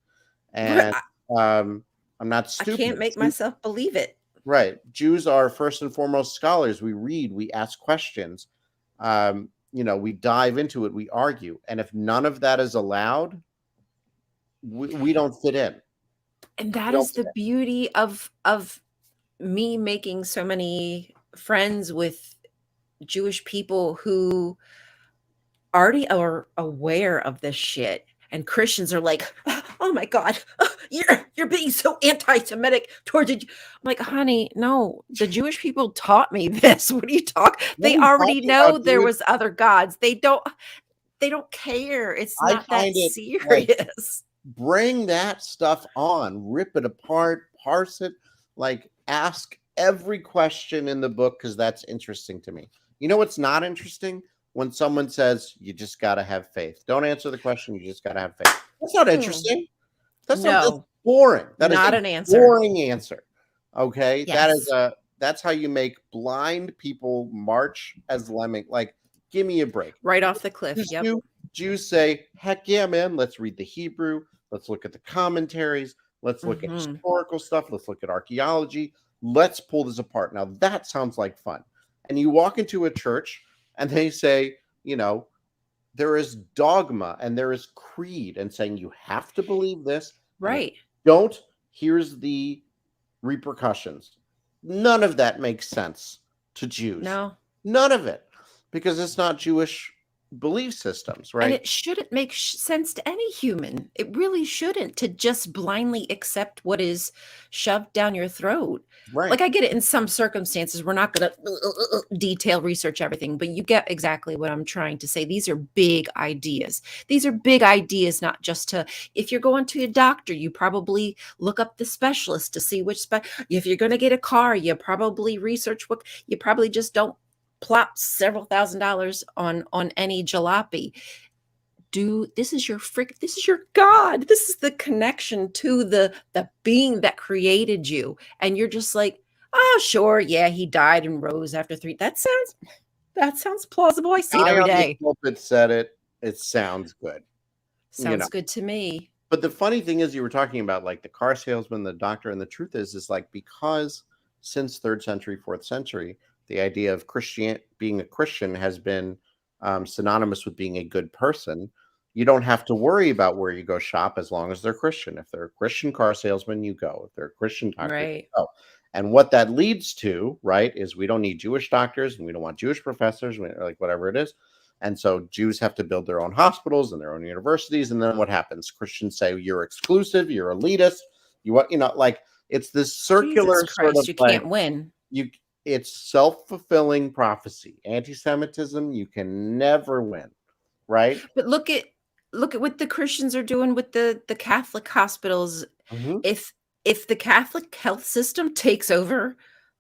and I'm not I stupid. can't make myself believe it. Right. Jews are first and foremost scholars. We read, we ask questions, we dive into it, we argue, and if none of that is allowed, we don't fit in. And that is the beauty of me making so many friends with Jewish people who already are aware of this shit. And Christians are like, oh my God, you're being so anti-Semitic towards it. I'm like, honey, no, the Jewish people taught me this. What are you talking? They already know there was other gods. They don't care. It's not that serious. Bring that stuff on, rip it apart, parse it, like ask every question in the book, because that's interesting to me. You know what's not interesting? When someone says you just got to have faith. Don't answer the question. You just got to have faith. That's not interesting. That's boring. That is not an answer. Boring answer. Okay. Yes. That's how you make blind people march as lemming. Like, give me a break. Right off the cliff. Yep. Jews say, heck yeah, man. Let's read the Hebrew. Let's look at the commentaries. Let's look at historical stuff. Let's look at archaeology. Let's pull this apart. Now that sounds like fun. And you walk into a church and they say, there is dogma and there is creed, and saying you have to believe this. Right. Don't. Here's the repercussions. None of that makes sense to Jews. No. None of it. Because it's not Jewish belief systems, right? And it shouldn't make sense to any human. It really shouldn't, to just blindly accept what is shoved down your throat. Right. Like, I get it in some circumstances. We're not going to detail research everything, but you get exactly what I'm trying to say. These are big ideas. These are big ideas, not just to, if you're going to a doctor, you probably look up the specialist to see which, if you're going to get a car, you probably research what, you probably just don't plop several $1,000s on any jalopy. This is your God. This is the connection to the being that created you. And you're just like, oh, sure. Yeah. He died and rose after 3. That sounds plausible. I see it every day. The pulpit said it. It sounds good. Sounds good to me. But the funny thing is, you were talking about like the car salesman, the doctor, and the truth is like, because since 3rd century, 4th century, the idea of being a Christian has been synonymous with being a good person. You don't have to worry about where you go shop as long as they're Christian. If they're a Christian car salesman, you go. If they're a Christian doctor, you go. And what that leads to, right, is we don't need Jewish doctors and we don't want Jewish professors, like whatever it is. And so Jews have to build their own hospitals and their own universities. And then what happens? Christians say, you're exclusive, you're elitist. Like it's this circular sort of, you can't win. It's self-fulfilling prophecy. Anti-Semitism, you can never win, right? But look at what the Christians are doing with the Catholic hospitals. Mm-hmm. If the Catholic health system takes over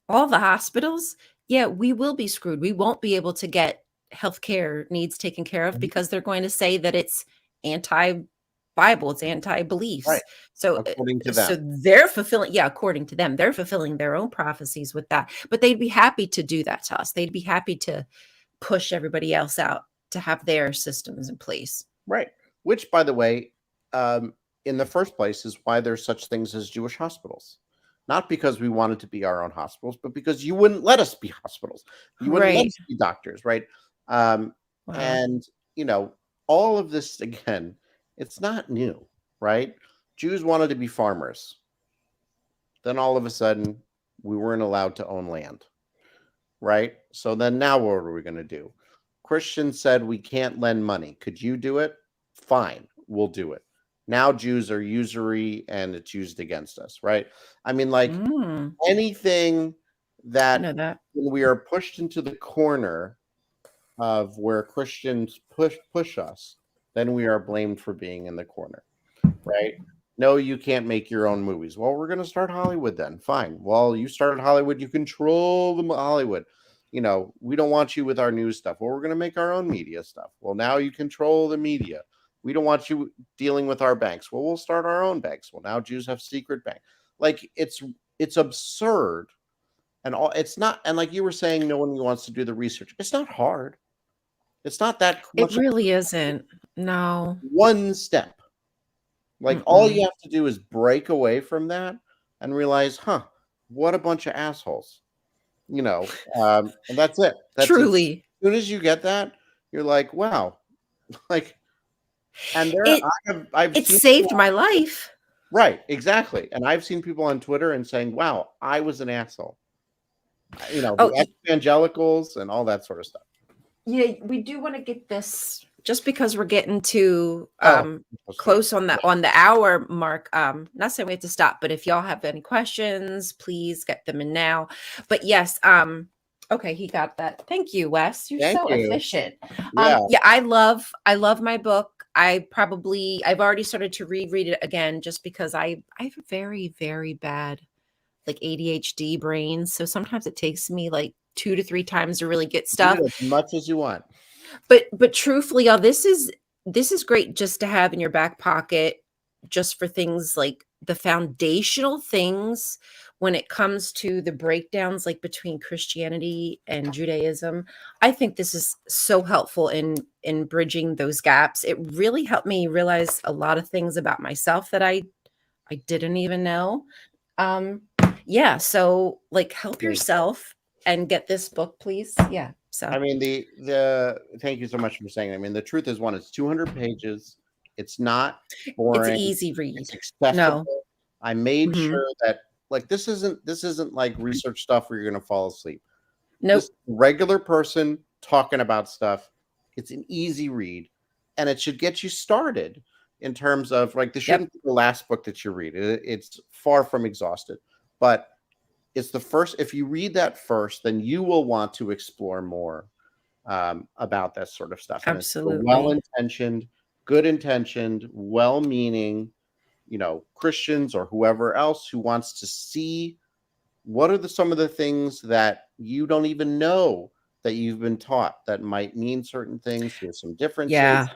all the hospitals, we will be screwed. We won't be able to get healthcare needs taken care of because they're going to say that it's anti-Bible, it's anti-beliefs. Right. So according to them. So they're fulfilling, according to them, they're fulfilling their own prophecies with that. But they'd be happy to do that to us. They'd be happy to push everybody else out to have their systems in place. Right. Which, by the way, in the first place is why there's such things as Jewish hospitals. Not because we wanted to be our own hospitals, but because you wouldn't let us be hospitals. You wouldn't let us be doctors, right? Wow. And, all of this, again, it's not new, right? Jews wanted to be farmers. Then all of a sudden, we weren't allowed to own land, right? So then now what are we going to do? Christians said we can't lend money. Could you do it? Fine, we'll do it. Now Jews are usury and it's used against us, right? I mean, like anything I that know that. when we are pushed into the corner of where Christians push us, then we are blamed for being in the corner, right? No, you can't make your own movies. Well, we're going to start Hollywood then. Fine. Well, you started Hollywood, you control the Hollywood. We don't want you with our news stuff. Well, we're going to make our own media stuff. Well, now you control the media. We don't want you dealing with our banks. Well, we'll start our own banks. Well, now Jews have secret banks. Like it's absurd. And it's not, and like you were saying, no one wants to do the research. It's not hard. It's not that It much. really isn't. No. One step. Like all you have to do is break away from that and realize, what a bunch of assholes. And that's it. That's Truly. it. As soon as you get that, you're like, wow. Like, and it saved my life. Right, exactly. And I've seen people on Twitter and saying, wow, I was an asshole. The evangelicals and all that sort of stuff. Yeah, we do want to get this just because we're getting to close on the hour mark. Not saying we have to stop, but if y'all have any questions, please get them in now. But yes, okay, he got that. Thank you, Wes. You're so efficient. Yeah, I love my book. I've already started to reread it again just because I have a very, very bad like ADHD brain. So sometimes it takes me like 2 to 3 times to really get stuff. As much as you want. But truthfully, y'all, this is great just to have in your back pocket, just for things like the foundational things when it comes to the breakdowns like between Christianity and Judaism. I think this is so helpful in bridging those gaps. It really helped me realize a lot of things about myself that I didn't even know. So like help yourself and get this book, please. Yeah. So I mean, the thank you so much for saying. I mean, the truth is, it's 200 pages. It's not boring. It's easy read. It's accessible. No. I made sure that like this isn't like research stuff where you're gonna fall asleep. Nope. Just regular person talking about stuff. It's an easy read, and it should get you started in terms of like this shouldn't be the last book that you read. It's far from exhausted, but it's the first. If you read that first, then you will want to explore more about that sort of stuff. And absolutely. It's well-intentioned, good-intentioned, well-meaning, Christians or whoever else who wants to see what are some of the things that you don't even know that you've been taught that might mean certain things. There's some differences. Yeah.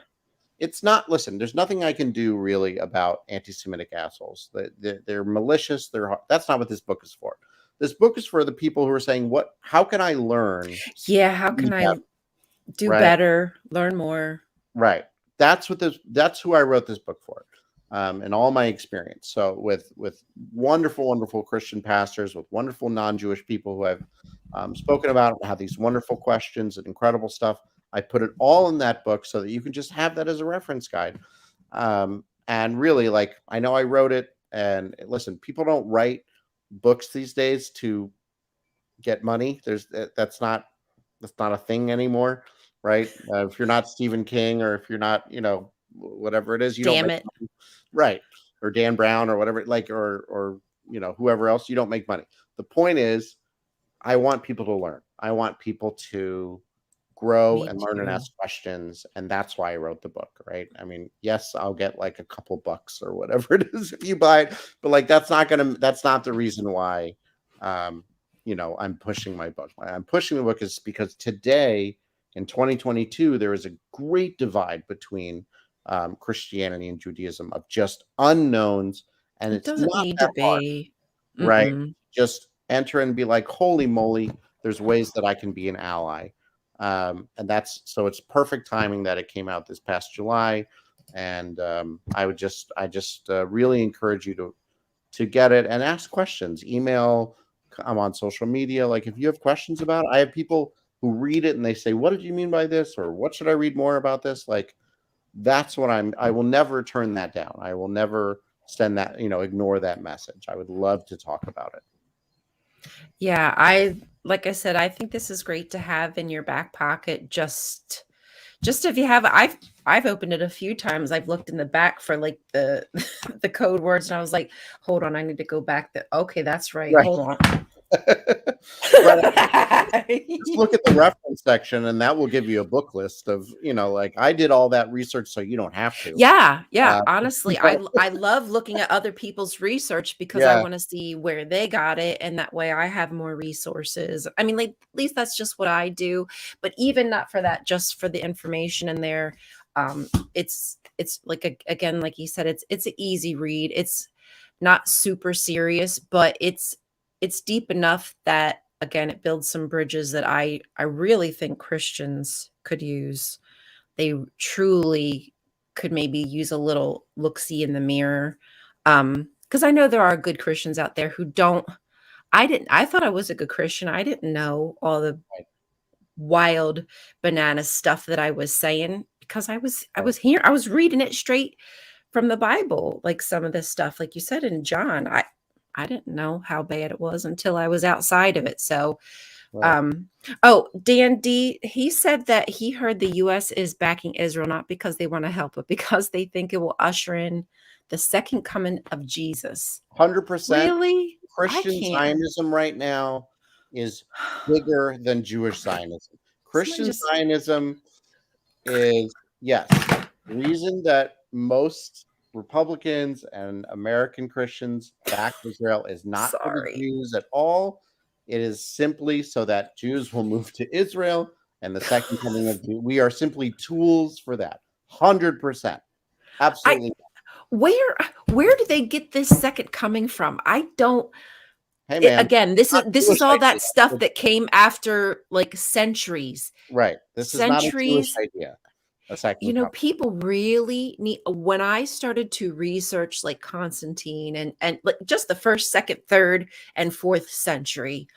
It's not, listen, there's nothing I can do really about anti-Semitic assholes. They're malicious. That's not what this book is for. This book is for the people who are saying, how can I learn? Yeah. How can I do better, learn more? Right. That's who I wrote this book for. And all my experience. So with wonderful, wonderful Christian pastors, with wonderful non-Jewish people who I've spoken about, have these wonderful questions and incredible stuff. I put it all in that book so that you can just have that as a reference guide. And really, like, I know I wrote it, and listen, people don't write books these days to get money. That's not a thing anymore, right? If you're not Stephen King, or if you're not, whatever it is, you don't make money. Right, or Dan Brown or whatever, like, or whoever else, you don't make money. The point is, I want people to learn. I want people to grow and learn and ask questions, and that's why I wrote the book, right? I mean, yes, I'll get like a couple bucks or whatever it is if you buy it, but like that's not the reason why I'm pushing my book. I'm pushing the book is because today in 2022 there is a great divide between Christianity and Judaism of just unknowns, and it doesn't need to be right. Just enter and be like, holy moly, there's ways that I can be an ally. And so it's perfect timing that it came out this past July. And I just really encourage you to get it and ask questions. Email, I'm on social media. Like if you have questions about it, I have people who read it and they say, what did you mean by this? Or what should I read more about this? Like, that's what I will never turn that down. I will never send that, ignore that message. I would love to talk about it. Yeah, like I said, I think this is great to have in your back pocket. Just if you have, I've opened it a few times. I've looked in the back for like the code words, and I was like, hold on, I need to go back. Okay, that's right. Hold on. Just look at the reference section, and that will give you a book list of, like I did all that research, so you don't have to. Yeah. Uh, Honestly, I love looking at other people's research because I yeah, want to see where they got it, and that way I have more resources. I mean, like, at least that's just what I do. But even not for that, just for the information in there, it's like again, like you said, it's an easy read. It's not super serious, but it's deep enough that again it builds some bridges that I really think Christians could use. They truly could maybe use a little look-see in the mirror. Because I know there are good Christians out there who don't. I thought I was a good Christian. I didn't know all the wild banana stuff that I was saying because I was reading it straight from the Bible, like some of this stuff, like you said in John. I didn't know how bad it was until I was outside of it. So right. Dan D, he said that he heard the US is backing Israel not because they want to help, but because they think it will usher in the second coming of Jesus. 100%. Really? I Christian can't. Zionism right now is bigger than Jewish Zionism. Christian Zionism is, yes, the reason that most Republicans and American Christians back Israel is not for the Jews at all. It is simply so that Jews will move to Israel and the second coming of Jews. We are simply tools for that. 100%. Absolutely. Where do they get this second coming from? I don't. Hey man, again, this is all that stuff that came after like centuries. Right. This is not a Jewish idea. People really need. When I started to research like Constantine and like just the first, second, third, and fourth century,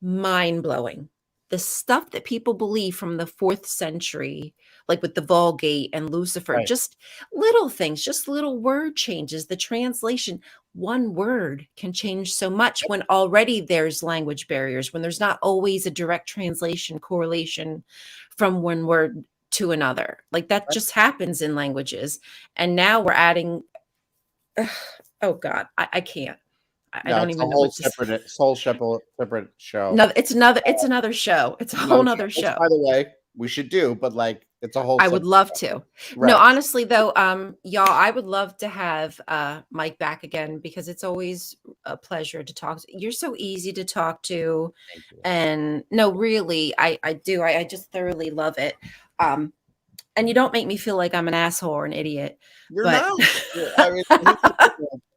mind blowing. The stuff that people believe from the 4th century, like with the Vulgate and Lucifer, Right. just little things, just little word changes, the translation. One word can change so much when already there's language barriers, when there's not always a direct translation correlation from one word to another. Like that just happens in languages. And now we're adding, oh God, I can't. I don't even know what separate show. No, it's another show. It's a whole nother show. By the way, we should do, but like it's a whole. I would love to. Right. No, honestly though, y'all, I would love to have Mike back again because it's always a pleasure to talk to. You're so easy to talk to, and no, really, I do. I just thoroughly love it. And you don't make me feel like I'm an asshole or an idiot. You're not. I mean,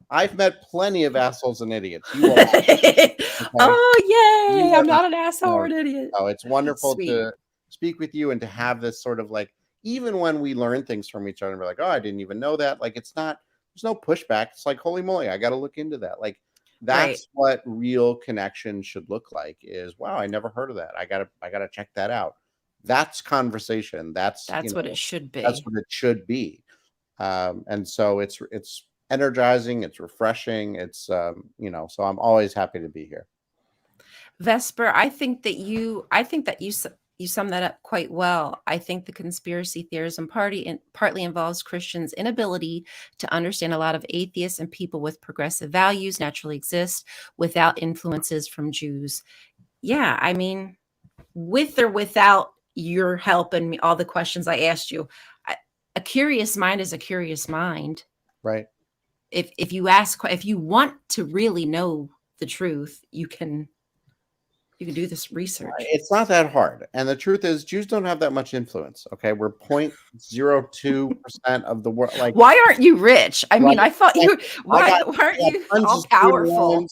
I've met plenty of assholes and idiots. You are. Okay? Oh, yay. I'm not an asshole or an idiot. Oh, it's wonderful to speak with you and to have this sort of like, even when we learn things from each other, and we're like, oh, I didn't even know that. Like, it's not, there's no pushback. It's like, holy moly, I got to look into that. Like, that's what real connection should look like is, wow, I never heard of that. I gotta check that out. That's conversation. That's what it should be. That's what it should be. And so it's energizing, it's refreshing, it's so I'm always happy to be here. Vesper, I think that you sum that up quite well. I think the conspiracy theorism partly involves Christians' inability to understand a lot of atheists and people with progressive values naturally exist without influences from Jews. Yeah, I mean, with or without your help and all the questions I asked you, a curious mind is a curious mind. Right. If you want to really know the truth, you can do this research. It's not that hard. And the truth is Jews don't have that much influence. Okay. We're 0.02% of the world. Like, why aren't you rich? I mean, I thought why aren't you all powerful?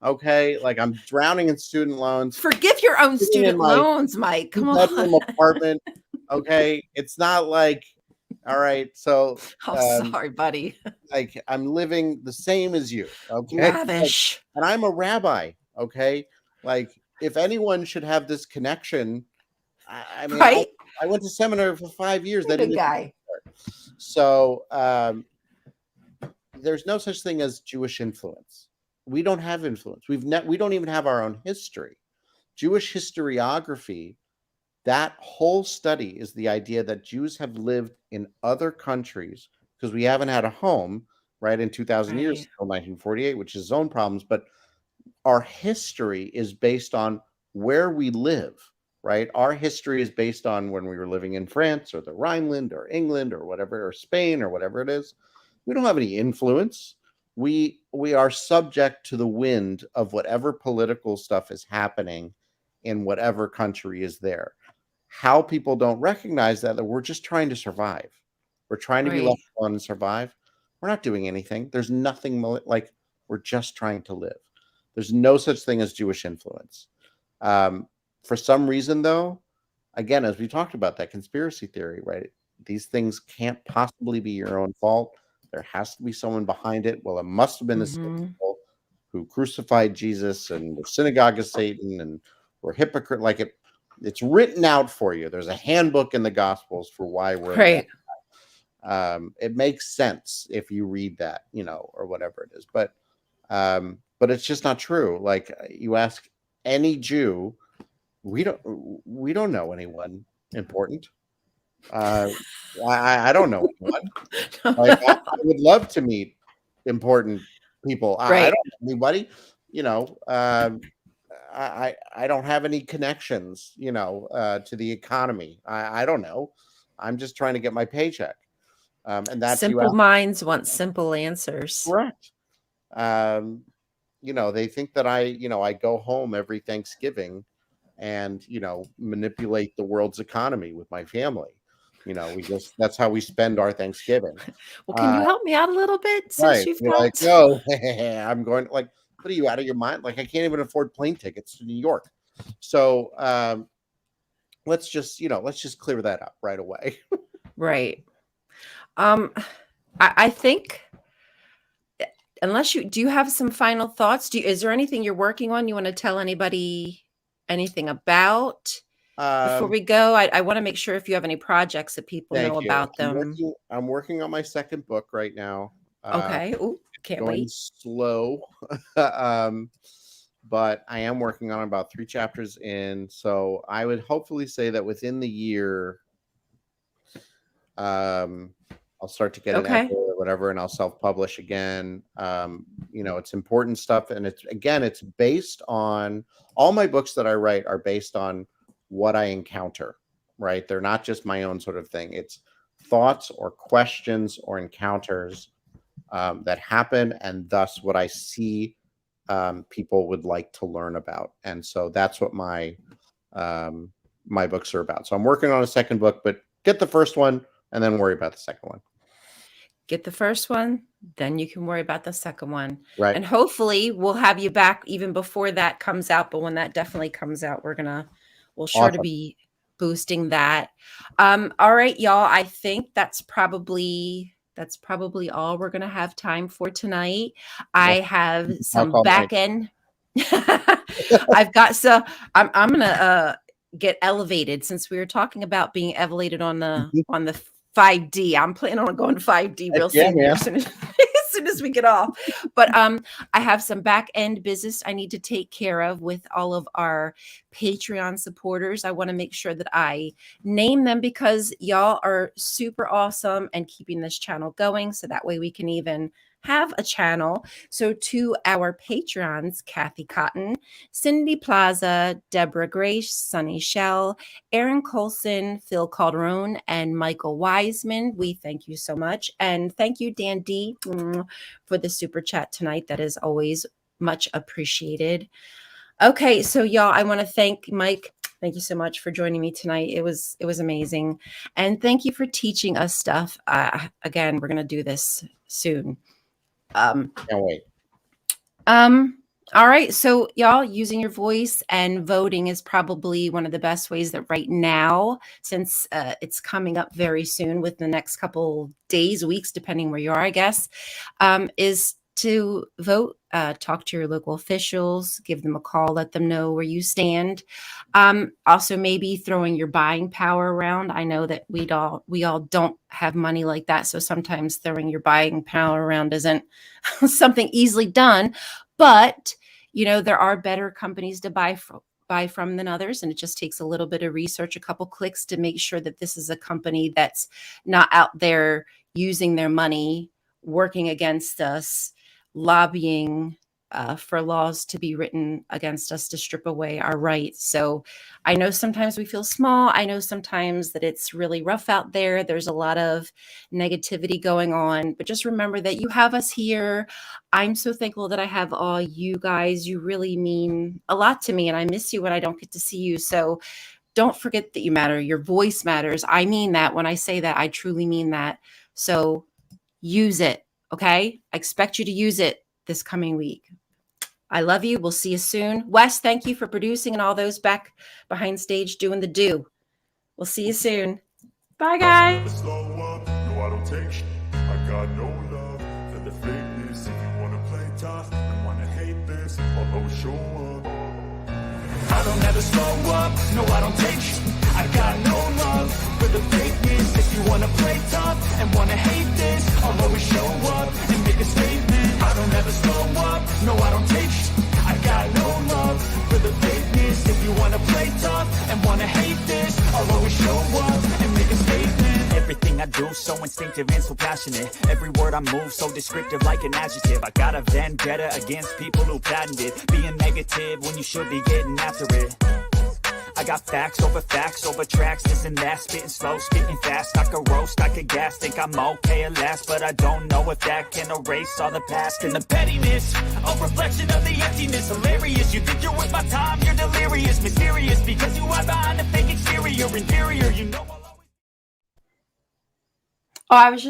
Okay. Like I'm drowning in student loans. Forgive your own student loans, Mike. Come on. Apartment. Okay. It's not like, all right, so sorry, buddy. Like I'm living the same as you, okay? Lavish. Like, and I'm a rabbi, okay? Like if anyone should have this connection, I mean, right? I went to seminary for 5 years. That big guy. So there's no such thing as Jewish influence. We don't have influence. We don't even have our own history. Jewish historiography. That whole study is the idea that Jews have lived in other countries because we haven't had a home, right, in 2,000 years until 1948, which is its own problems. But our history is based on where we live, right? Our history is based on when we were living in France or the Rhineland or England or whatever, or Spain or whatever it is. We don't have any influence. We are subject to the wind of whatever political stuff is happening in whatever country is there. How people don't recognize that we're just trying to survive. We're trying to be left alone and survive. We're not doing anything. There's nothing like, we're just trying to live. There's no such thing as Jewish influence. For some reason, though, again, as we talked about that conspiracy theory, right? These things can't possibly be your own fault. There has to be someone behind it. Well, it must have been the same people who crucified Jesus and the synagogue of Satan and were hypocrite. Like it's written out for you. There's a handbook in the Gospels for why we're right. It makes sense if you read that, or whatever it is. But it's just not true. Like you ask any Jew, we don't know anyone important. I don't know anyone. Like I would love to meet important people. Right. I don't know anybody. I don't have any connections. To the economy. I don't know. I'm just trying to get my paycheck. And that's simple minds want simple answers. Correct. They think that I go home every Thanksgiving and, manipulate the world's economy with my family. That's how we spend our Thanksgiving. Well, can you help me out a little bit since Right. you've You're got... like, no, I'm going what are you out of your mind? Like, I can't even afford plane tickets to New York. So let's just clear that up right away. Right. I think unless do you have some final thoughts? Is there anything you're working on you want to tell anybody anything about before we go? I want to make sure if you have any projects that people know about them. I'm working on my second book right now. Okay. Ooh, can't going wait. Slow. But I am working on about 3 chapters in. So I would hopefully say that within the year, I'll start to get an editor or whatever, and I'll self-publish again. It's important stuff. And it's based on all my books that I write are based on what I encounter, right? They're not just my own sort of thing. It's thoughts or questions or encounters that happen, and thus what I see people would like to learn about. And so that's what my books are about. So I'm working on a second book, but get the first one and then worry about the second one. Get the first one, then you can worry about the second one. Right. And hopefully we'll have you back even before that comes out. But when that definitely comes out, we'll sure to be boosting that. All right, y'all. I think that's probably all we're going to have time for tonight. I have some back end. I've got I'm going to get elevated, since we were talking about being elevated on the 5D. I'm planning on going to 5D real soon. Yeah. As soon as we get off. But I have some back end business I need to take care of with all of our Patreon supporters. I want to make sure that I name them because y'all are super awesome and keeping this channel going. So that way we can even have a channel. So to our Patreons, Kathy Cotton, Cindy Plaza, Deborah Grace, Sunny Shell, Aaron Coalson, Phil Calderone, and Michael Wiseman, we thank you so much. And thank you, Dan D, for the super chat tonight. That is always much appreciated. Okay, so y'all, I want to thank Mike. Thank you so much for joining me tonight. It was amazing. And thank you for teaching us stuff. Again, we're going to do this soon. Can't wait. All right. So y'all, using your voice and voting is probably one of the best ways that right now, since it's coming up very soon with the next couple days, weeks, depending where you are, I guess, is to vote, talk to your local officials, give them a call, let them know where you stand. Also maybe throwing your buying power around. I know that we all don't have money like that. So sometimes throwing your buying power around isn't something easily done, but there are better companies to buy from than others. And it just takes a little bit of research, a couple clicks to make sure that this is a company that's not out there using their money, working against us, lobbying for laws to be written against us to strip away our rights. So I know sometimes we feel small. I know sometimes that it's really rough out there. There's a lot of negativity going on, but just remember that you have us here. I'm so thankful that I have all you guys. You really mean a lot to me, and I miss you when I don't get to see you. So don't forget that you matter. Your voice matters. I mean that. When I say that, I truly mean that. So use it, okay? I expect you to use it this coming week. I love you. We'll see you soon. Wes, thank you for producing and all those back behind stage doing the do. We'll see you soon. Bye, guys. Never slow up, no, I don't take shit. I got no love for the fakeness. If you wanna play tough and wanna hate this, I'll always show up. I don't ever slow up, no, I don't take shit. I got no love for the fakeness. If you wanna play tough and wanna hate this, I'll always show up and make a statement. I don't ever slow up, no, I don't take shit. I got no love for the fakeness. If you wanna play tough and wanna hate this, I'll always show up and make a statement. Everything I do so instinctive and so passionate. Every word I move so descriptive like an adjective. I got a vendetta against people who patented being negative when you should be getting after it. I got facts over tracks, this and that, spitting slow, spitting fast. I could roast, I could gas, think I'm okay at last, but I don't know if that can erase all the past. And the pettiness, a reflection of the emptiness. Hilarious, you think you're worth my time, you're delirious. Mysterious, because you are behind a fake exterior. Inferior, you know I'll always... Oh, I was just